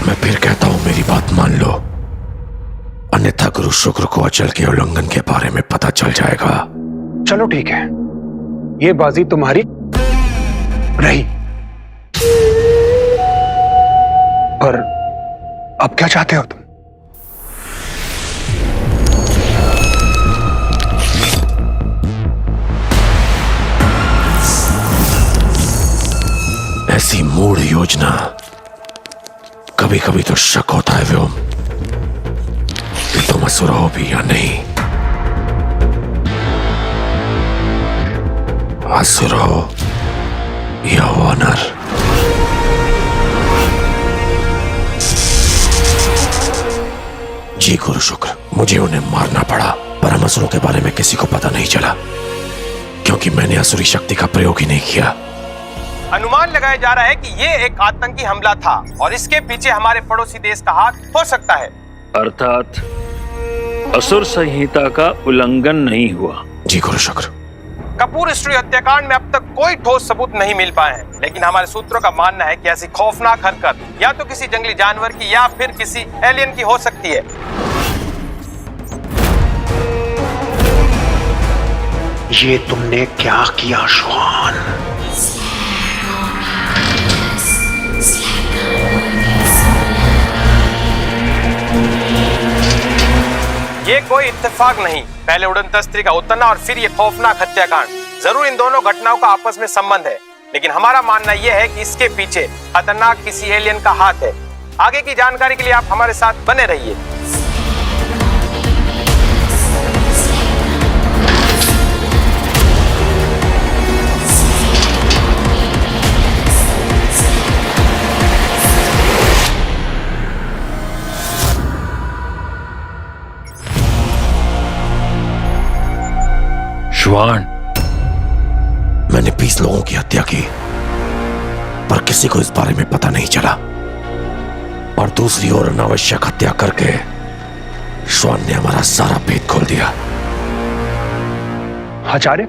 S10: मैं फिर कहता हूं, मेरी बात मान लो, अन्यथा गुरु शुक्र को अचल के उल्लंघन के बारे में पता चल जाएगा।
S6: चलो ठीक है, ये बाजी तुम्हारी रही, पर अब क्या चाहते हो तुम?
S10: ऐसी मूढ़ योजना कभी कभी तो शक होता है व्योम कि तुम असुर हो भी या नहीं। असुर हो या वानर। जी गुरु शुक्र, मुझे उन्हें मारना पड़ा, पर हम असुरों के बारे में किसी को पता नहीं चला, क्योंकि मैंने असुरी शक्ति का प्रयोग ही नहीं किया।
S9: अनुमान लगाया जा रहा है कि ये एक आतंकी हमला था और इसके पीछे हमारे पड़ोसी देश का हाथ हो सकता है।
S13: अर्थात असुर संहिता का उल्लंघन नहीं हुआ।
S10: जी गुरु शुक्र।
S9: कपूर स्ट्री हत्याकांड में अब तक कोई ठोस सबूत नहीं मिल पाए हैं, लेकिन हमारे सूत्रों का मानना है कि ऐसी खौफनाक हरकत या तो किसी जंगली जानवर की या फिर किसी एलियन की हो सकती है।
S6: ये तुमने क्या किया श्वान?
S9: ये कोई इत्तेफाक नहीं, पहले उड़न तस्त्री का उतना और फिर ये खौफनाक हत्याकांड। जरूर इन दोनों घटनाओं का आपस में संबंध है, लेकिन हमारा मानना यह है कि इसके पीछे खतरनाक किसी एलियन का हाथ है। आगे की जानकारी के लिए आप हमारे साथ बने रहिए।
S10: श्वान, मैंने 20 लोगों की हत्या की, पर किसी को इस बारे में पता नहीं चला, और दूसरी ओर अनावश्यक हत्या करके श्वान ने हमारा सारा भेद खोल दिया।
S6: आचार्य,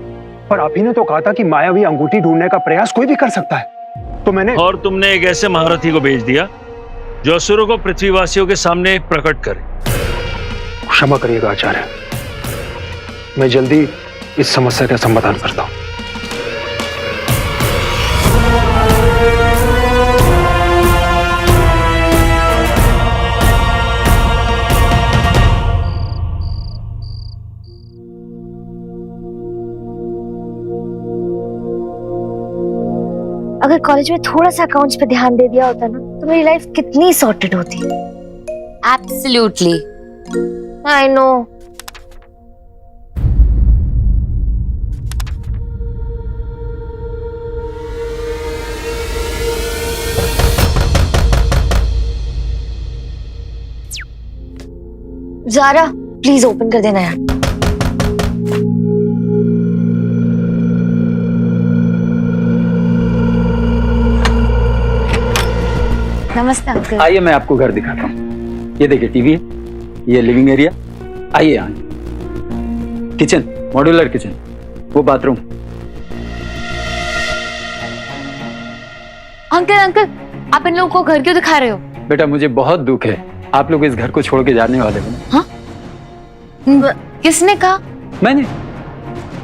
S6: पर आप ही ने तो कहा था कि मायावी अंगूठी ढूंढने का प्रयास कोई भी कर सकता है, तो मैंने।
S13: और तुमने एक ऐसे महारथी को भेज दिया जो असुरों को पृथ्वीवासियों के सामने प्रकट करे।
S6: क्षमा करिएगा आचार्य, मैं जल्दी इस समस्या का समाधान करता हूं।
S14: अगर कॉलेज में थोड़ा सा अकाउंट्स पे ध्यान दे दिया होता ना, तो मेरी लाइफ कितनी सॉर्टेड होती।
S3: Absolutely.
S14: I know. Zara, please open कर देना यार। नमस्ते अंकल।
S15: आइए, मैं आपको घर दिखाता हूँ। ये देखिए टीवी है, ये लिविंग एरिया। आइए यहाँ। किचन, मॉड्यूलर किचन, वो बाथरूम।
S3: अंकल अंकल, आप इन लोगों को घर क्यों दिखा रहे हो?
S15: बेटा मुझे बहुत दुख है, आप लोग इस घर को छोड़ के जाने वाले हो।
S3: हाँ? किसने कहा?
S15: मैंने।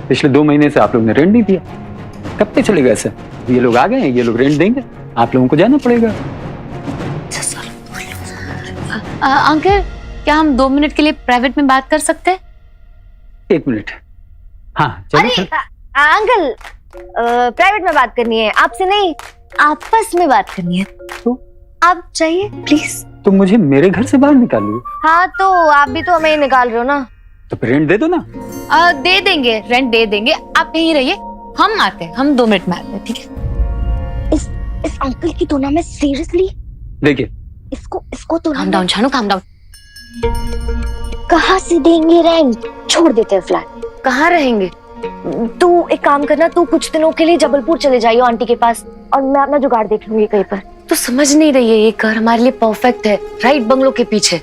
S15: पिछले 2 महीने से आप लोग ने रेंट नहीं दिया। कब तक चलेगा ऐसे? ये लोग आ गए हैं, ये लोग रेंट देंगे, आप लोगों को जाना पड़ेगा।
S3: अंकल, क्या हम 2 मिनट के लिए प्राइवेट में बात कर सकते हैं?
S15: 1 मिनट। हाँ चलो।
S14: अरे अंकल, प्राइवेट में बात करनी है, आपसे नहीं, आपस में बात करनी है।
S15: तो
S14: आप चाहिए प्लीज।
S15: तुम मुझे मेरे घर से बाहर निकालिए।
S14: हाँ तो आप भी तो हमें ही निकाल रहे हो ना।
S15: तो फिर रेंट दे दो ना।
S3: दे देंगे, रेंट दे देंगे, आप यहीं रहिए, हम आते हैं, हम 2 मिनट में आते हैं, ठीक है?
S14: इस अंकल की तुलना में सीरियसली
S15: देखिए,
S14: इसको तो
S3: calm down Shanu, calm down.
S14: कहाँ से देंगे रेंट? छोड़ देते हैं फ्लैट।
S3: कहाँ रहेंगे?
S14: तू एक काम करना, तू कुछ दिनों के लिए जबलपुर चले जाइए आंटी के पास, और मैं अपना जुगाड़ देख लूंगी कहीं पर।
S3: तो समझ नहीं रही है, ये घर हमारे लिए परफेक्ट है, राइट बंगलो के पीछे,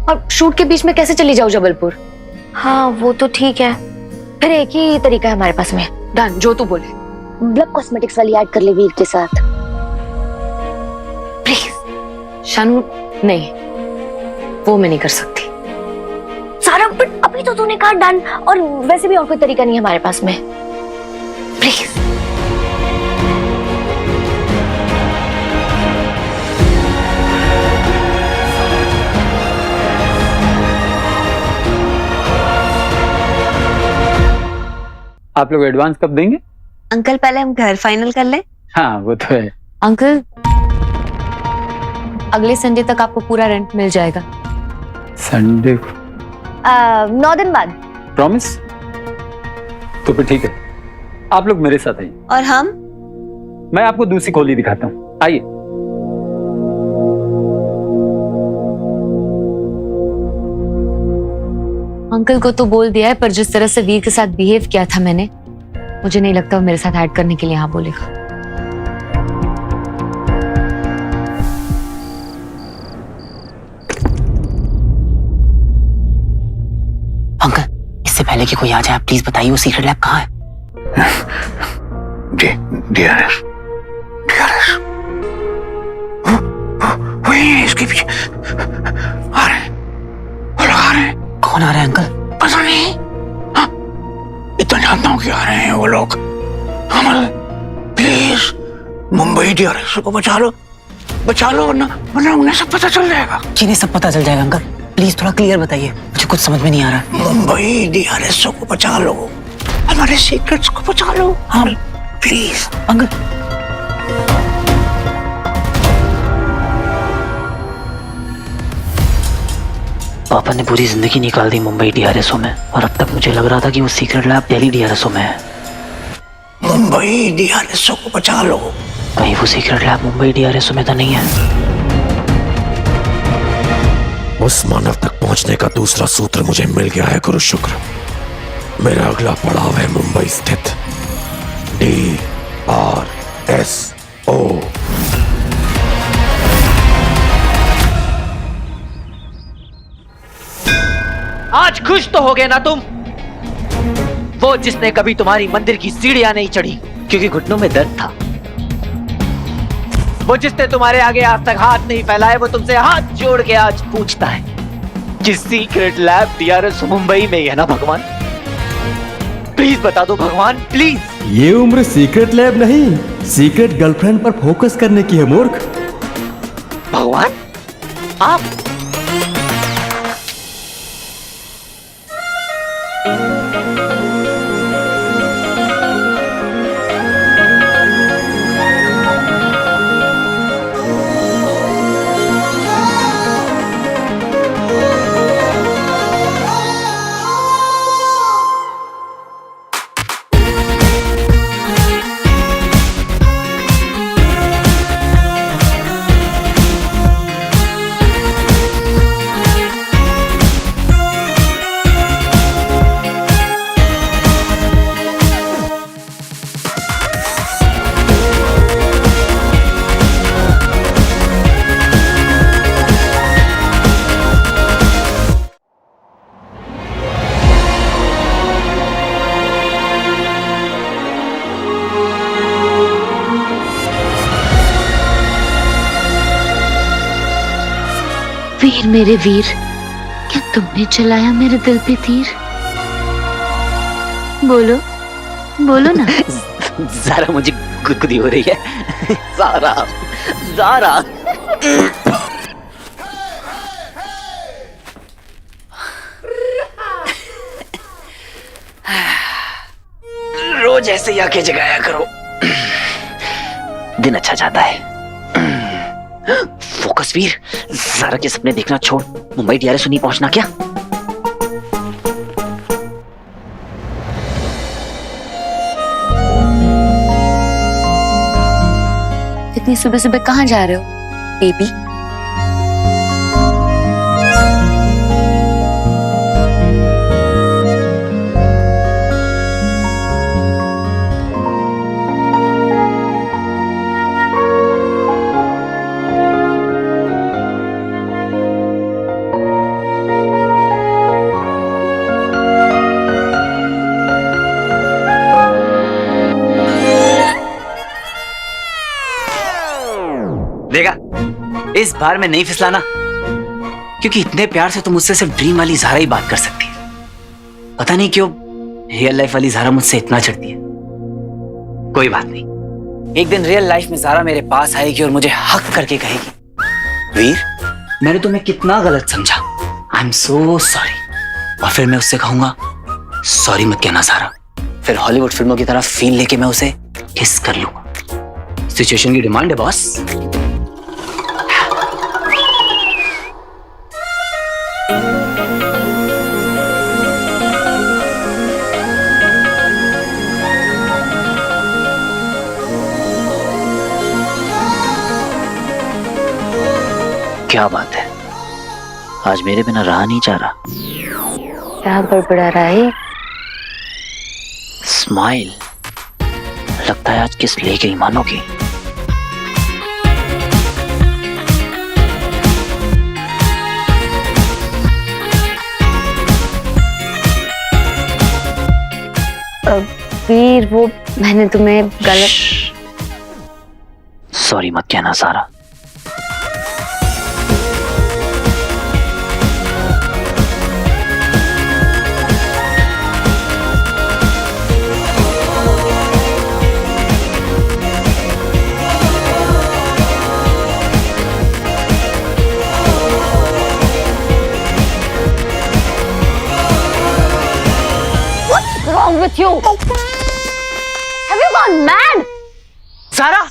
S3: और शूट के बीच में कैसे चली जाऊँ जबलपुर?
S14: हाँ वो तो ठीक है, फिर एक ही तरीका है हमारे पास में।
S3: डन, जो तू बोले।
S14: ब्लब कॉस्मेटिक्स वाली ऐड कर ले वीर के साथ
S3: प्लीज। शानू नहीं, वो मैं नहीं कर सकती।
S14: सारा बट अभी तो तूने कहा डन, और वैसे भी और कोई तरीका नहीं है हमारे पास में। प्लीज।
S15: आप लोग एडवांस कब देंगे?
S3: अंकल पहले हम घर फाइनल कर ले।
S15: हाँ वो तो है।
S3: अंकल, अगले संडे तक आपको पूरा रेंट मिल जाएगा।
S15: संडे को?
S14: 9 दिन बाद।
S15: प्रॉमिस? तो फिर ठीक है, आप लोग मेरे साथ आइए।
S3: और हम?
S15: मैं आपको दूसरी खोली दिखाता हूँ, आइए।
S3: अंकल को तो बोल दिया है, पर जिस तरह से वीर के साथ बिहेव किया था मैंने, मुझे नहीं लगता वो मेरे साथ ऐड करने के लिए हाँ बोलेगा।
S2: अंकल, इससे पहले कि कोई आ जाए प्लीज बताइए वो सीक्रेट लैब कहाँ है?
S8: डीआरएस वही है, इसके पीछे आ रहे हैं, वो लोग आ रहे हैं।
S2: कौन आ रहा है अंकल?
S8: पता नहीं, हाँ, इतना जानता हूँ कि आ रहे हैं वो लोग। अमल प्लीज मुंबई डीआरएस को बचा लो वरना उन्हें सब पता चल जाएगा।
S2: किन्हें सब पता चल जाएगा अंकल? प्लीज थोड़ा क्लियर बताइए, मुझे कुछ समझ में नहीं आ रहा।
S8: मुंबई डीआरएस को बचा लो, हमारे सीक्रेट्स को बचा लो। हाँ प्लीज
S2: अंकल। पापा ने पूरी जिंदगी निकाल दी मुंबई डीआरएसओ में, और अब तक मुझे लग रहा था कि वो सीक्रेट लैब दिल्ली डीआरएसओ में है।
S8: मुंबई डीआरएसओ को बचा लो।
S2: कहीं वो सीक्रेट लैब मुंबई डीआरएसओ में तो नहीं है?
S10: उस मानव तक पहुंचने का दूसरा सूत्र मुझे मिल गया है गुरु शुक्र। मेरा अगला पड़ाव है मुंबई स्थित DRSO।
S16: आज खुश तो हो गए ना तुम? वो जिसने कभी तुम्हारी मंदिर की सीढ़ियां नहीं चढ़ी क्योंकि घुटनों में दर्द था, वो जिसने तुम्हारे आगे आज तक हाथ नहीं फैलाए, वो तुमसे हाथ जोड़ के आज पूछता है कि सीक्रेट लैब डीआरएस मुंबई में ही है ना भगवान? प्लीज बता दो भगवान, प्लीज।
S17: ये उम्र सीक्रेट लैब नहीं, सीक्रेट गर्लफ्रेंड पर फोकस करने की है मूर्ख।
S16: भगवान आप
S3: वीर मेरे वीर, क्या तुमने चलाया मेरे दिल पे तीर? बोलो बोलो ना।
S2: ज़ारा मुझे गुदगुदी हो रही है। ज़ारा ज़ारा। रोज ऐसे ही आके जगाया करो, दिन अच्छा जाता है। फोकस वीर, ज़ारा के सपने देखना छोड़ मुंबई डीआरएस नहीं पहुंचना क्या?
S3: इतनी सुबह सुबह कहाँ जा रहे हो बेबी?
S2: देखा, इस बार मैं नहीं फिसलाना, क्योंकि इतने प्यार से तुम मुझसे सिर्फ ड्रीम वाली ज़ारा ही बात कर सकती है। पता नहीं क्यों रियल लाइफ वाली ज़ारा मुझसे इतना चिढ़ती है। कोई बात नहीं, एक दिन रियल लाइफ में ज़ारा मेरे पास आएगी और मुझे हक करके कहेगी, वीर मैंने तुम्हें कितना गलत समझा, आई एम सो सॉरी। और फिर मैं उससे कहूंगा, सॉरी मत कहना ज़ारा। फिर हॉलीवुड फिल्मों की तरह फील लेके मैं उसे किस कर लूंगा। सिचुएशन की डिमांड है बॉस। क्या बात है, आज मेरे बिना रहा नहीं जा रहा।
S3: क्या गड़बड़ा रहा है?
S2: स्माइल, लगता है आज किस ले गई मानोगी।
S3: वीर वो मैंने तुम्हें गलत।
S2: सॉरी मत कहना Zara.
S14: Wrong with you? Have you gone mad?
S2: Zara,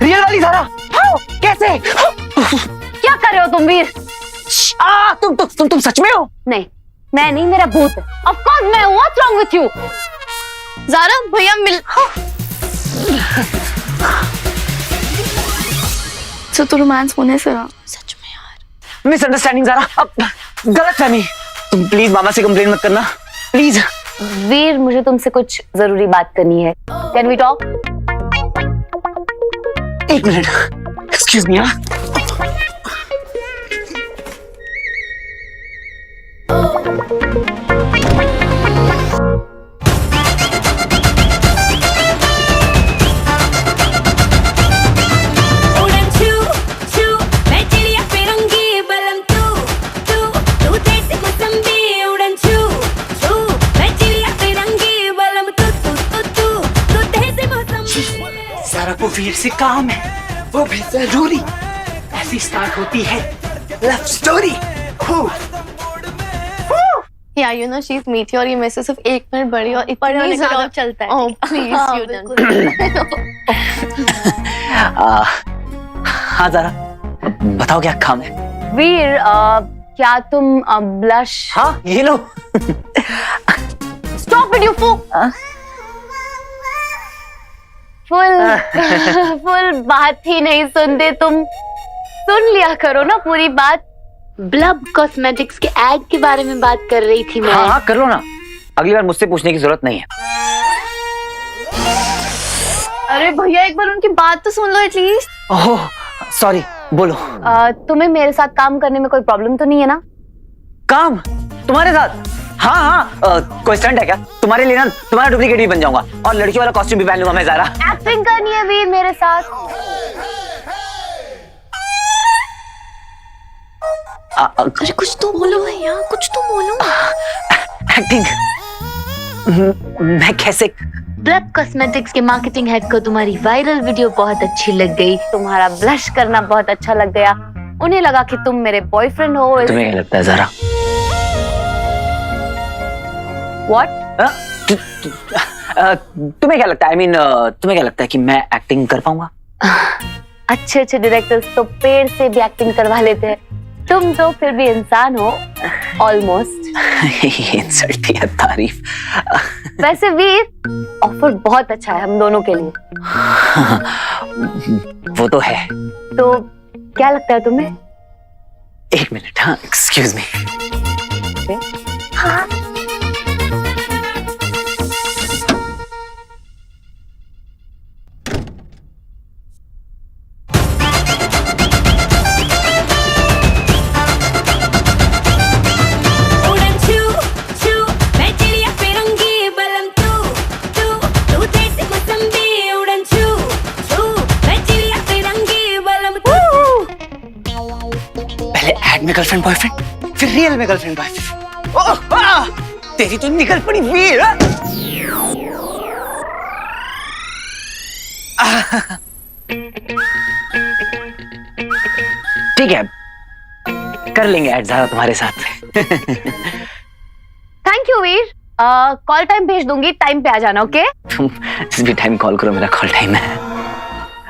S2: real वाली ज़ारा। How? कैसे?
S14: क्या कर रहे हो तुम वीर?
S2: तुम सच में हो?
S14: नहीं, मैं नहीं, मेरा भूत है। Of course मैं हूँ। What's wrong with you?
S5: Zaara भैया मिल। तो रोमांस होने से रहा।
S2: सच में यार। मिसअंडरस्टैंडिंग ज़ारा, अब गलतफहमी। तुम प्लीज मामा से कंप्लेन मत करना, प्लीज।
S14: वीर मुझे तुमसे कुछ जरूरी बात करनी है। Can we talk?
S2: एक मिनट, एक्सक्यूज मी। को वीर से काम है, वो भी जरूरी। ऐसी स्टार्ट होती है लव स्टोरी।
S5: या यू नो शी इज मीठी और ये मेरे से सिर्फ 1 मिनट बड़ी और बड़े होने का और चलता है। Oh please you done.
S2: हाँ ज़ारा बताओ क्या काम है?
S14: वीर क्या तुम ब्लश?
S2: हाँ ये लो।
S14: स्टॉप इट यू फूक। फुल बात ही नहीं सुनते तुम। सुन लिया करो ना पूरी बात। ब्लब कॉस्मेटिक्स के ऐड के बारे में बात कर रही थी मैं।
S2: हाँ कर लो ना, अगली बार मुझसे पूछने की जरूरत नहीं है।
S5: अरे भैया एक बार उनकी बात तो सुन लो एटलीस्ट।
S2: ओह सॉरी, बोलो।
S14: तुम्हें मेरे साथ काम करने में कोई प्रॉब्लम तो नहीं है ना?
S2: काम तुम्हारे साथ? हाँ हाँ, कोई स्टंट है क्या? तुम्हारे लिए ना तुम्हारा डुप्लीकेट भी बन जाऊंगा और लड़की वाला कॉस्ट्यूम भी पहन लूंगा मैं ज़ारा।
S14: एक्टिंग करनी है वीर मेरे साथ।
S5: अरे कुछ तो बोलो भैया, कुछ तो बोलो।
S2: एक्टिंग मैं कैसे?
S14: ब्लब कॉस्मेटिक्स के मार्केटिंग हेड को तुम्हारी वायरल वीडियो बहुत अच्छी लग गई, तुम्हारा ब्लश करना बहुत अच्छा लग गया, उन्हें लगा कि तुम मेरे बॉयफ्रेंड हो।
S2: तुम्हें क्या लगता है ज़ारा?
S14: What?
S2: तुम्हें क्या लगता है? तुम्हें क्या लगता है कि मैं एक्टिंग कर पाऊंगा?
S14: अच्छे अच्छे डायरेक्टर्स तो पेड़ से भी एक्टिंग करवा लेते हैं, तुम तो फिर भी इंसान हो ऑलमोस्ट।
S2: ये इंसल्ट या तारीफ?
S14: वैसे वीर, ऑफर बहुत अच्छा है हम दोनों के लिए।
S2: वो तो है।
S14: तो क्या लगता है तुम्हें?
S2: एक मिनट, हाँ, एक्सक्यूज मी।
S14: हाँ।
S2: एड में गर्लफ्रेंड बॉयफ्रेंड, फिर रियल में गर्लफ्रेंड बॉयफ्रेंड। ओह, तेरी तो निकल पड़ी वीर। ठीक है, कर लेंगे ऐड ज़ारा तुम्हारे साथ।
S14: Thank you Veer, call time भेज दूंगी, टाइम पे आ जाना। ओके?
S2: तुम जिस भी टाइम कॉल करो, मेरा कॉल टाइम है।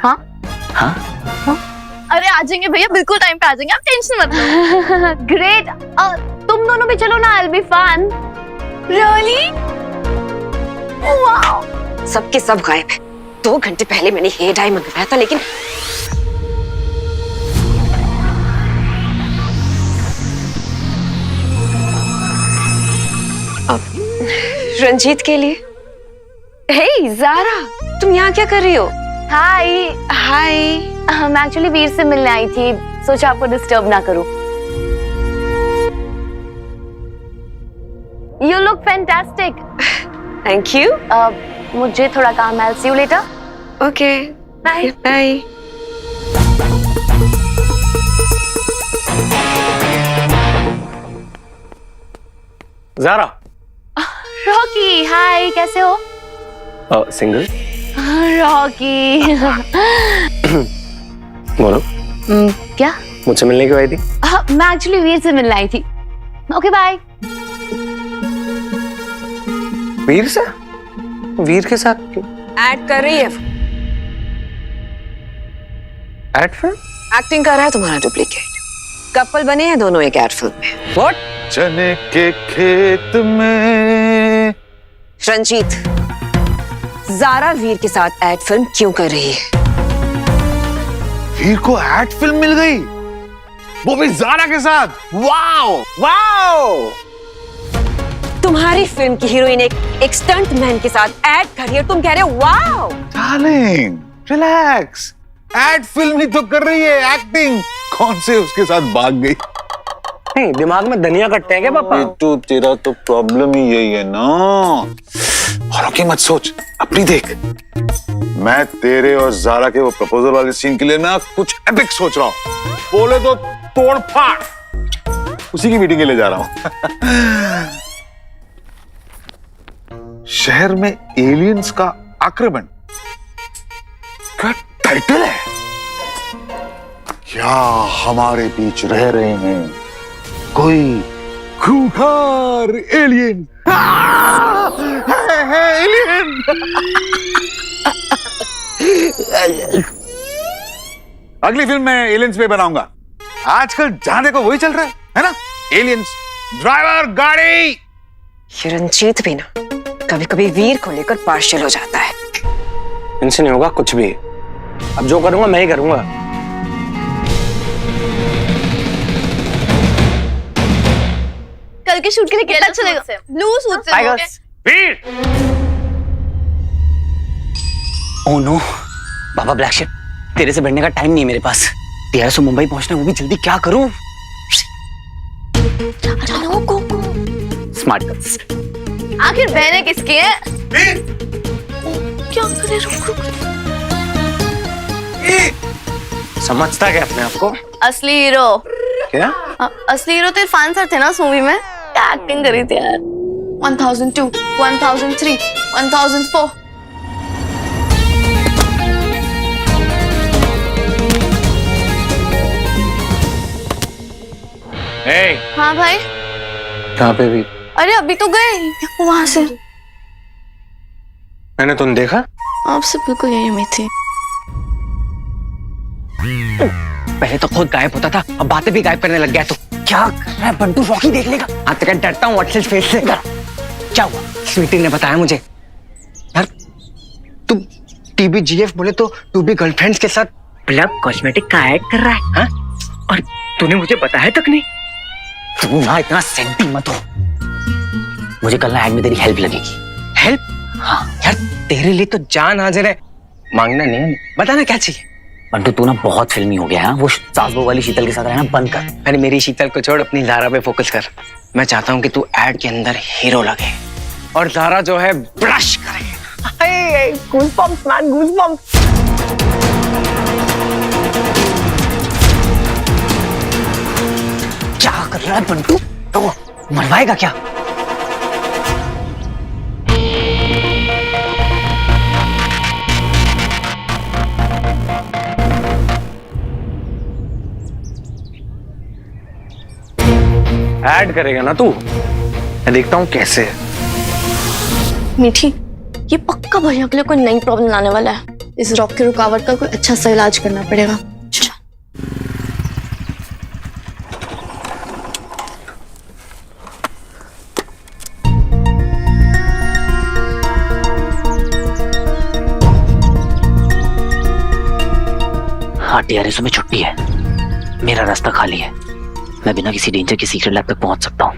S14: हाँ
S2: हाँ,
S5: अरे आ जाएंगे भैया, बिल्कुल टाइम पे आ जाएंगे, आप टेंशन मत लो।
S14: ग्रेट, तुम दोनों भी चलो ना, I'll be fun।
S5: Really?
S18: Wow, सबके सब गायब है। 2 घंटे पहले मैंने हेयर डाई मंगवाया था, लेकिन रंजीत के लिए। हे ज़ारा, तुम यहाँ क्या कर रही हो?
S14: हाय।
S18: हाय।
S14: मैं एक्चुअली वीर से मिलने आई थी, सोचा आपको डिस्टर्ब ना करूं। You look fantastic।
S18: Thank you।
S14: मुझे थोड़ा काम है, I'll see you later।
S18: Okay।
S14: Bye।
S18: Bye।
S7: Zara.
S14: Rocky, hi, कैसे हो?
S7: सिंगल।
S14: रॉकी।
S7: बोलो।
S14: क्या?
S7: मुझसे मिलने क्यों आई थी?
S14: मैं एक्चुअली वीर से मिलने आई थी। Okay bye.
S7: वीर से? वीर के साथ क्यों?
S18: ऐड कर रही है।
S7: Add film?
S18: एक्टिंग कर रहा है तुम्हारा डुप्लीकेट। कपल बने हैं दोनों एक ऐड फिल्म में।
S7: व्हाट?
S10: चने के खेत में।
S18: रंजीत, ज़ारा वीर के साथ ऐड फिल्म क्यों कर रही है?
S10: वीर को ऐड फिल्म मिल गई, वो भी ज़ारा के साथ। Wow wow.
S18: तुम्हारी फिल्म की हीरोइन एक स्टंट मैन के साथ ऐड कर रही है, तुम कह रहे हो wow?
S10: Darling relax, ad film ही तो कर रही है, एक्टिंग कौन से उसके साथ भाग गई।
S7: नहीं, दिमाग में धनिया कट्टे हैं क्या पापा?
S10: तो तेरा तो प्रॉब्लम ही यही है ना। औरों की मत सोच, अपनी देख। मैं तेरे और ज़ारा के वो प्रपोजल वाले सीन के लिए ना कुछ एपिक सोच रहा हूँ। बोले तो तोड़ फाड़, उसी की मीटिंग के लिए जा रहा हूँ। शहर में एलियंस का आक्रमण, क्या टाइटल है? क्या हमारे बीच रह रहे हैं कोई खूंखार एलियन? एलियन। अगली फिल्म में एलियंस पे बनाऊंगा। आजकल जहां देखो वही चल रहा है ना? एलियंस, ड्राइवर, गाड़ी।
S18: ये रंजीत भी ना कभी कभी वीर को लेकर पार्शियल हो जाता है।
S7: इनसे नहीं होगा कुछ भी। अब जो करूंगा मैं ही करूंगा।
S5: कल के शूट के लिए कितना चलेगा? ब्लू सूट से लोगे?
S2: वीर! Oh no, baa baa black ship, तेरे से बढ़ने का टाइम नहीं है मेरे पास। 1300 मुंबई पहुंचना, वो भी जल्दी। क्या करूं?
S5: चलो गो।
S2: Smart girls.
S5: आखिर बहने किसकी है? क्या करे? रुक।
S7: समझता क्या अपने आप को?
S5: असली हीरो
S6: क्या?
S5: असली हीरो तो इरफान सर थे ना उस मूवी में, क्या एक्टिंग करी थी यार। 1002, 1003, 1004। हाँ भाई।
S6: कहाँ पे भी?
S5: अरे अभी तो गए वहां से।
S6: मैंने तुम देखा?
S5: आपसे बिल्कुल यही उम्मीद थी।
S16: पहले तो खुद गायब होता था, अब बातें भी गायब करने लग गया। तो क्या कर रहा है बंटू? रॉकी देख लेगा। आज तक डरता हूँ व्हाट्सएप फेस से। क्या हुआ? स्वीटी ने बताया मुझे। यार तू TBGF बोले तो तू भी गर्लफ्रेंड्स के साथ ब्लब कॉस्मेटिक का ऐड कर रहा है, हाँ? और तूने मुझे बताया तक नहीं। तू ना इतना सेंटी मत हो। मुझे कल ना ऐड में तेरी हेल्प लगेगी। हेल्प? हाँ यार, तेरे लिए तो जान हाजिर है। मांगना नहीं है, बताना क्या चाहिए। बंटू तू ना बहुत फिल्मी हो गया है। वो सास बहू वाली शीतल के साथ रहना बंद कर। अरे मेरी शीतल को छोड़, अपनी ज़ारा पे फोकस कर। मैं चाहता हूँ कि तू ऐड के अंदर हीरो लगे और ज़ारा जो है ब्लश करे। Goosebumps man, goosebumps. क्या कर रहा है बंटू? तो मरवाएगा क्या?
S6: ऐड करेगा ना तू? मैं देखता हूँ कैसे।
S5: मीठी, ये पक्का भैया के लिए कोई नई प्रॉब्लम लाने वाला है। इस रॉक की रुकावट का कोई अच्छा सा इलाज करना पड़ेगा।
S2: हाँ, TRSO में छुट्टी है। मेरा रास्ता खाली है। मैं बिना किसी डेंजर के सीक्रेट लैब तक पहुंच सकता हूं।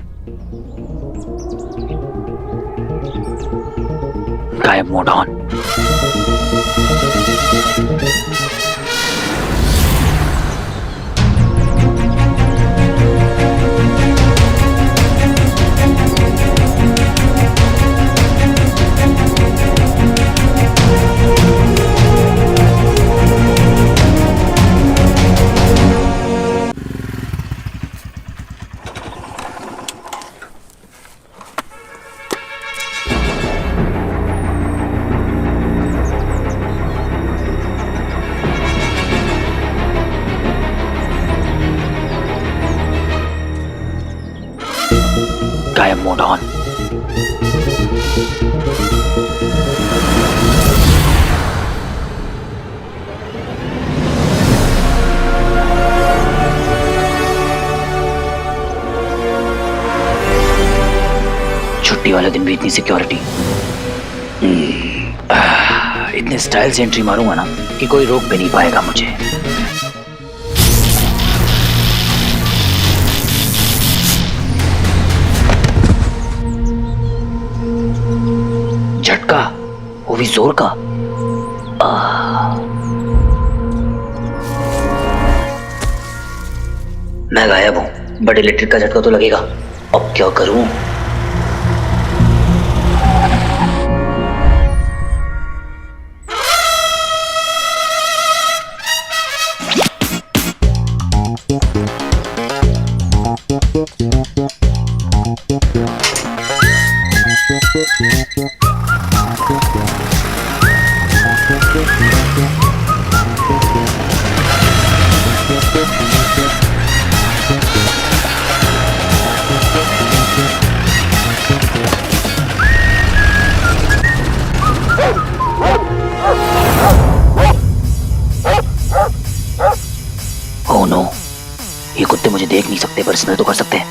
S2: गायब मोड ऑन। गायब मोड ऑन। छुट्टी वाले दिन भी इतनी सिक्योरिटी। इतने स्टाइल से एंट्री मारूंगा ना कि कोई रोक भी नहीं पाएगा मुझे। झटका, वो भी जोर का। मैं गायब हूं, बट इलेक्ट्रिक का झटका तो लगेगा। अब क्या करूं? ओह नो, ये कुत्ते मुझे देख नहीं सकते पर स्मेल तो कर सकते हैं।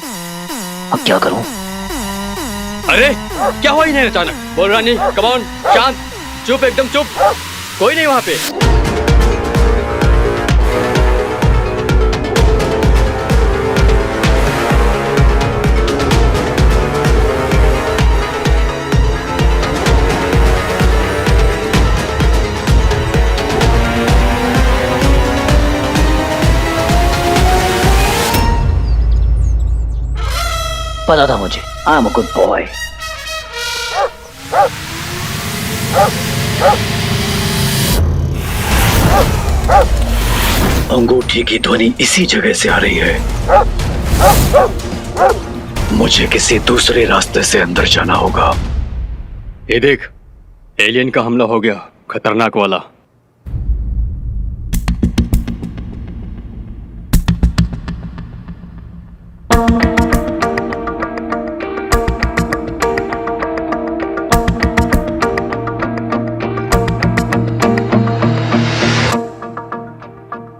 S2: अब क्या करूं?
S11: अरे क्या हुआ इन्हें अचानक? बोल रानी, कम ऑन, शांत, चुप, एकदम चुप, कोई नहीं वहां पे।
S2: पता था मुझे। I am a good boy. अंगूठी की ध्वनि इसी जगह से आ रही है।
S10: मुझे किसी दूसरे रास्ते से अंदर जाना होगा।
S11: ये देख, एलियन का हमला हो गया, खतरनाक वाला।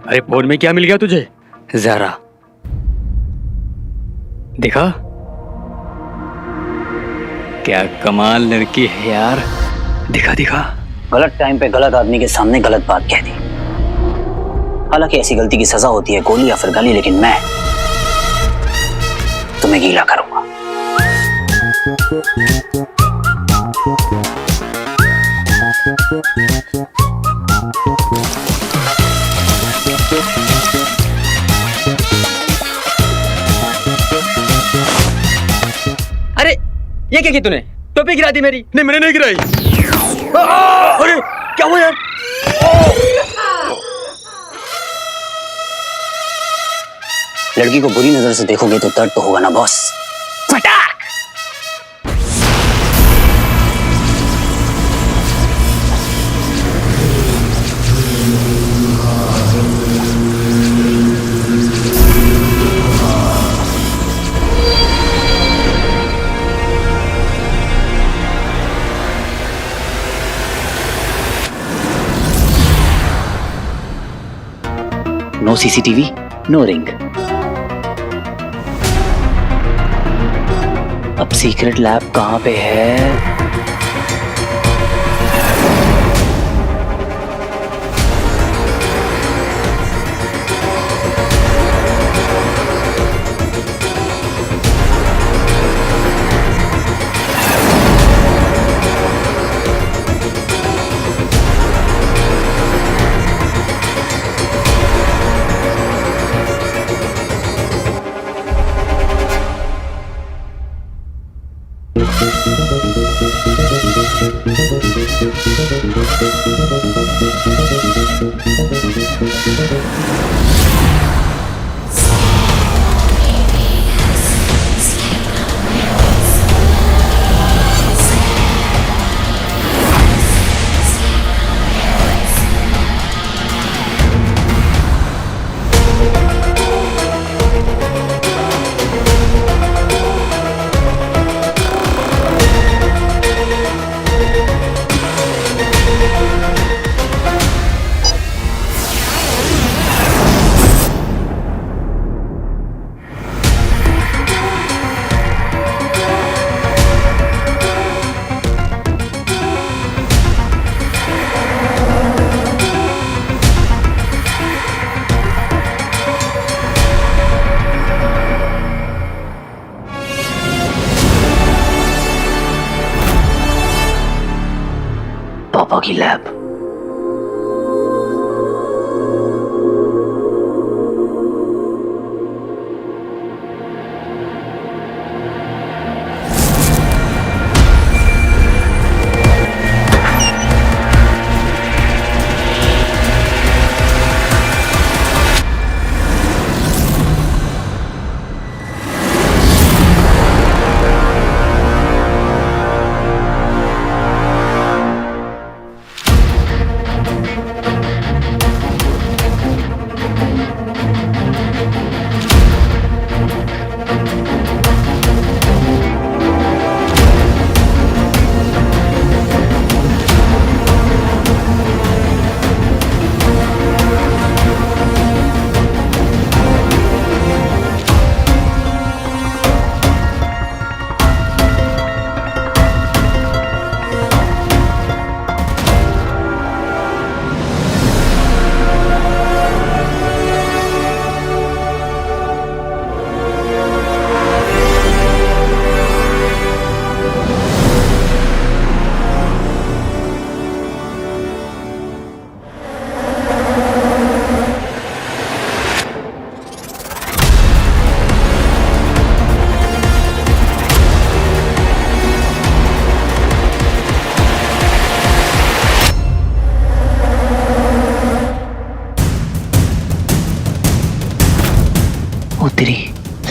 S11: अरे फोन में क्या मिल गया तुझे? जरा देखा, क्या कमाल लड़की है यार। दिखा दिखा।
S2: गलत टाइम पे गलत आदमी के सामने गलत बात कह दी। हालांकि ऐसी गलती की सजा होती है गोली या फिर गाली, लेकिन मैं तुम्हें गीला करूंगा।
S16: अरे ये क्या की तूने? टोपी गिरा दी मेरी।
S11: नहीं, मैंने नहीं गिराई।
S16: अरे क्या हुआ यार?
S2: लड़की को बुरी नजर से देखोगे तो दर्द तो होगा ना बॉस। फटाक। No CCTV, no ring. अब सीक्रेट लैब कहां पे है? पापा की लैब।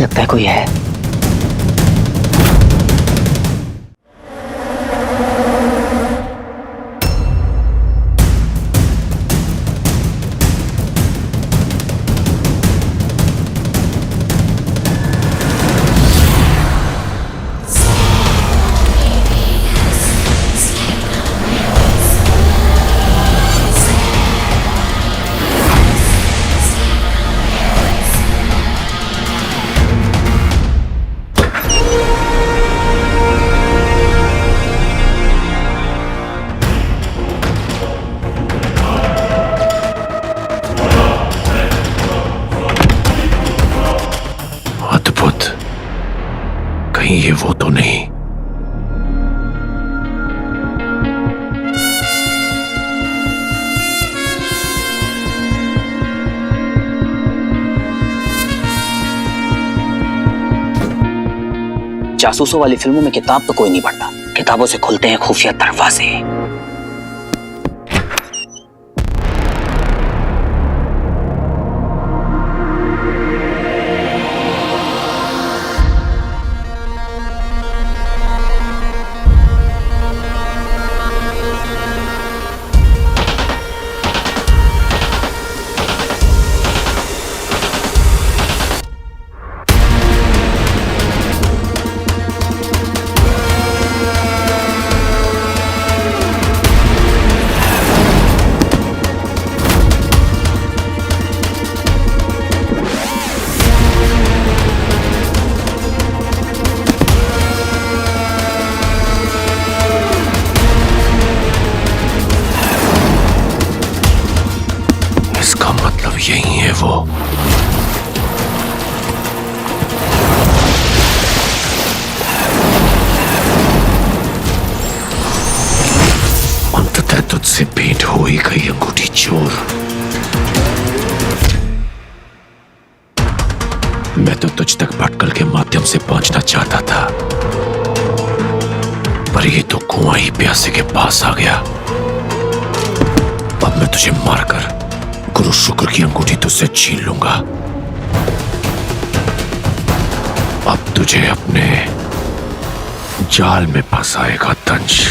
S2: लगता है कोई है।
S10: अद्भुत, कहीं ये वो तो नहीं।
S2: जासूसों वाली फिल्मों में किताब तो कोई नहीं पढ़ता, किताबों से खुलते हैं खुफिया दरवाजे।
S10: इसका मतलब यही है वो। अंततः तुझसे भेंट हो ही गई अंगूठी चोर। मैं तो तुझ तक भटकल के माध्यम से पहुंचना चाहता था, पर ये तो कुआं ही प्यासे के पास आ गया। अब मैं तुझे मारकर गुरु शुक्र की अंगूठी तुझसे छीन लूंगा। अब तुझे अपने जाल में फंसाएगा दंश।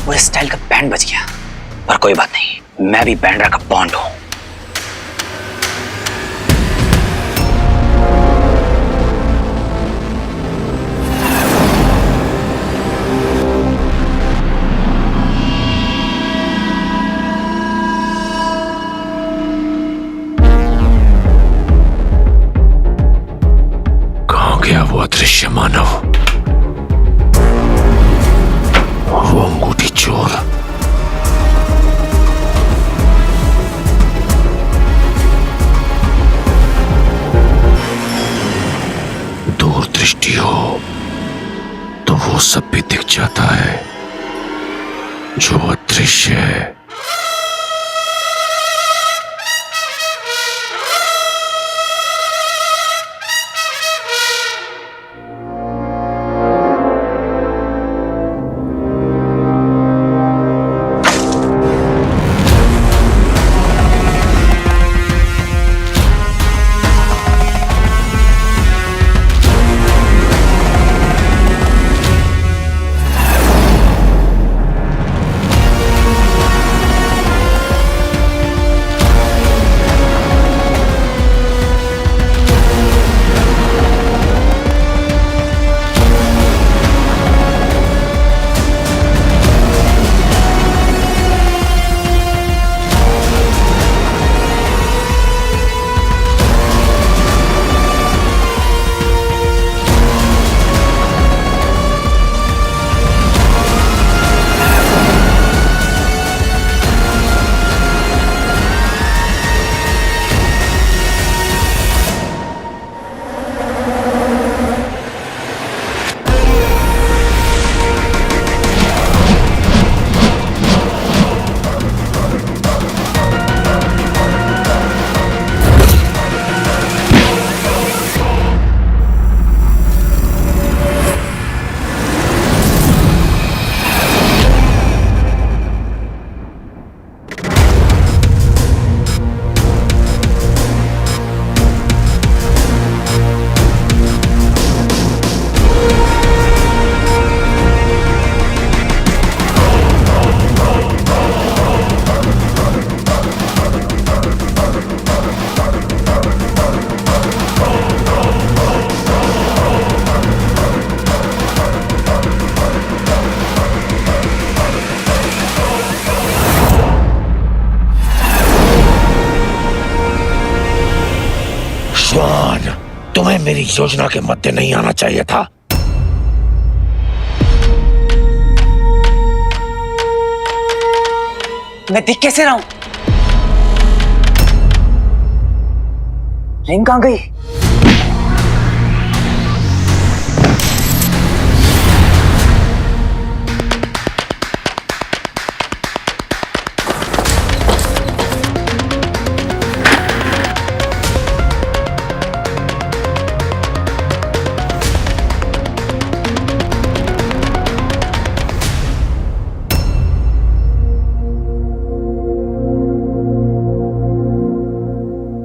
S2: वो स्टाइल का बैंड बज गया, पर कोई बात नहीं, मैं भी बैंडरा का बॉन्ड हूं।
S10: कहां गया वो अदृश्य मानव, वो अंगूठी चोर? दूर दृष्टि हो तो वो सब भी दिख जाता है जो अदृश्य है। तुम्हें मेरी योजना के मध्य नहीं आना चाहिए था।
S16: मैं दिख कैसे रहा हूं? रिंग कहां गई?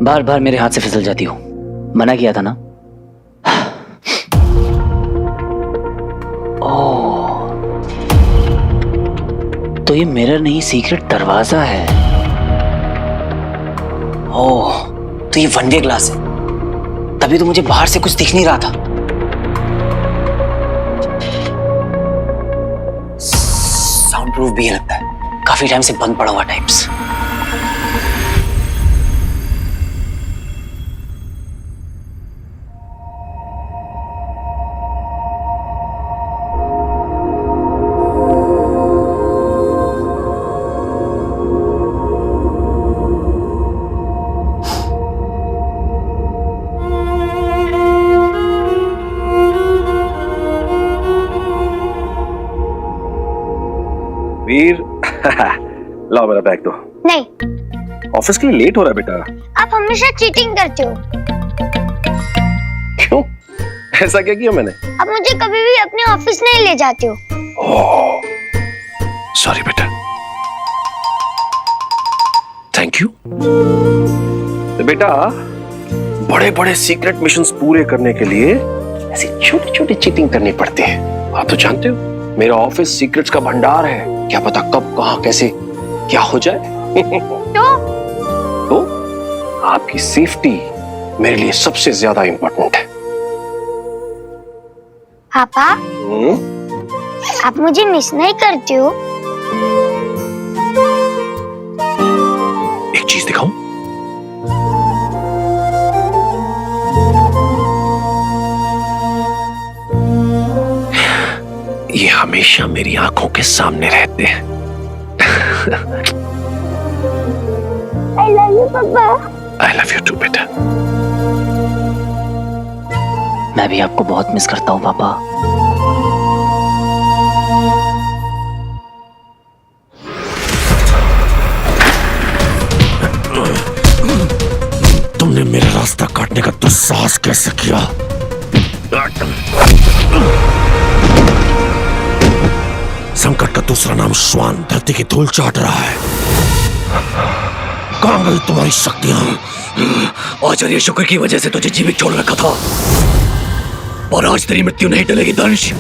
S2: बार बार मेरे हाथ से फिसल जाती हो, मना किया था ना। ओह, तो ये मिरर नहीं सीक्रेट दरवाजा है।
S16: ओह, तो ये वन वे ग्लास है, तभी तो मुझे बाहर से कुछ दिख नहीं रहा था। साउंड प्रूफ भी है लगता है, काफी टाइम से बंद पड़ा हुआ टाइप्स।
S6: वीर लाओ मेरा बैग दो।
S5: नहीं,
S6: ऑफिस के लिए लेट हो रहा है बेटा।
S5: आप हमेशा चीटिंग करते हो।
S6: क्यों? ऐसा क्या किया मैंने?
S5: आप मुझे कभी भी अपने ऑफिस नहीं ले जाते हो।
S10: सॉरी बेटा। Thank you.
S6: तो बेटा, बड़े बड़े सीक्रेट मिशंस पूरे करने के लिए ऐसी छोटी छोटी चीटिंग करनी पड़ती है। आप तो जानते हो मेरा ऑफिस सीक्रेट्स का भंडार है, क्या पता कब कहां कैसे क्या हो जाए। तो आपकी सेफ्टी मेरे लिए सबसे ज्यादा इंपॉर्टेंट है।
S5: पापा, आप मुझे मिस नहीं करते हो?
S10: एक चीज दिखाऊं? ये हमेशा मेरी आंखों के सामने रहते हैं।
S5: I love you, पापा।
S10: I love you too, बेटा।
S2: मैं भी आपको बहुत मिस करता हूँ पापा।
S10: तुमने मेरा रास्ता काटने का दुस्साहस कैसे किया? संकट का दूसरा नाम श्वान धरती की धूल चाट रहा है। कहां गई तुम्हारी शक्तियां?
S1: आचार्य शुक्र की वजह से तुझे जीवित छोड़ रखा था, और आज तेरी मृत्यु नहीं टलेगी दंश।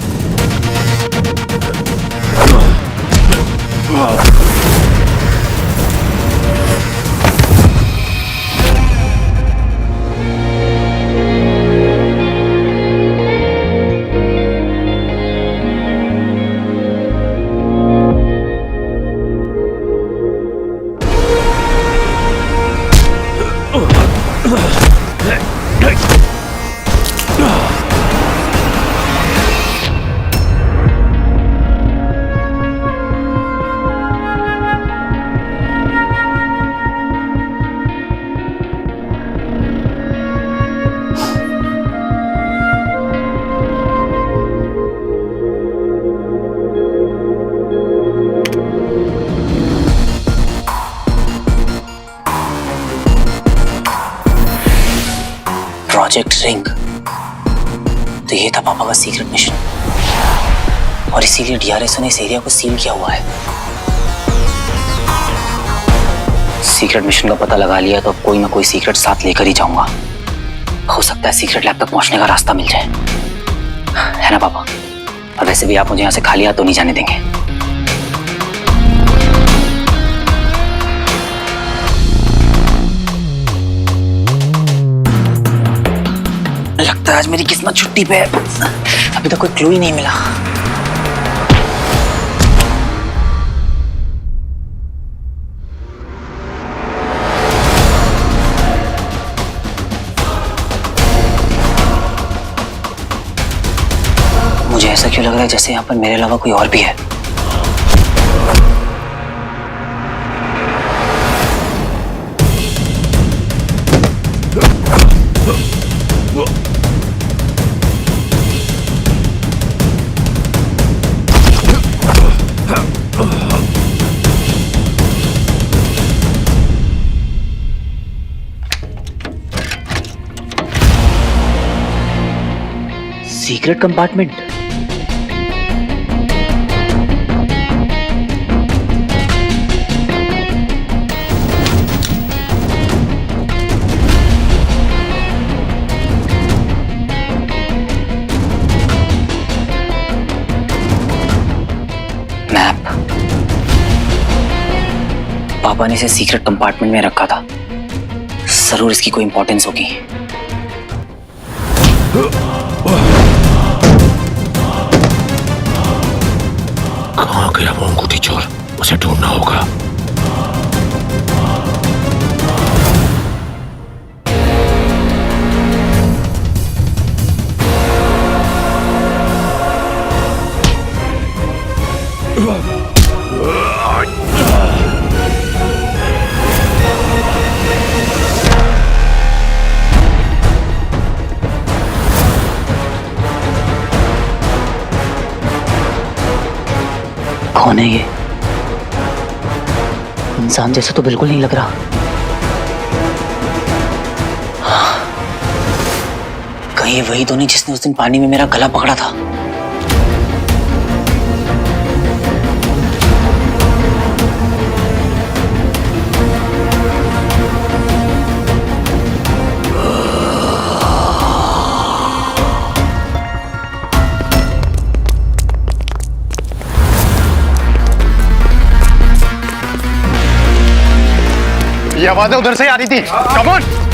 S2: प्रोजेक्ट रिंग, तो ये था पापा का सीक्रेट मिशन, और इसीलिए डीआरएसओ ने इस एरिया को सील किया हुआ है। सीक्रेट मिशन का पता लगा लिया तो अब कोई ना कोई सीक्रेट साथ लेकर ही जाऊंगा। हो सकता है सीक्रेट लैब तक पहुंचने का रास्ता मिल जाए, है ना पापा? और वैसे भी आप मुझे यहाँ से खाली हाथ तो नहीं जाने देंगे। लगता है आज मेरी किस्मत छुट्टी पे है, अभी तक कोई क्लू ही नहीं मिला। रहा है जैसे यहाँ पर मेरे अलावा कोई और भी है। Secret compartment. मैप। पापा ने इसे सीक्रेट कंपार्टमेंट में रखा था, जरूर इसकी कोई इंपॉर्टेंस होगी।
S10: कहाँ गया वो अंगूठी चोर? उसे ढूंढना होगा।
S2: कौन है ये? इंसान जैसा तो बिल्कुल नहीं लग रहा। कहीं ये वही तो नहीं जिसने उस दिन पानी में मेरा गला पकड़ा था?
S6: ये आवाजें उधर से ही आ रही थी। Come on.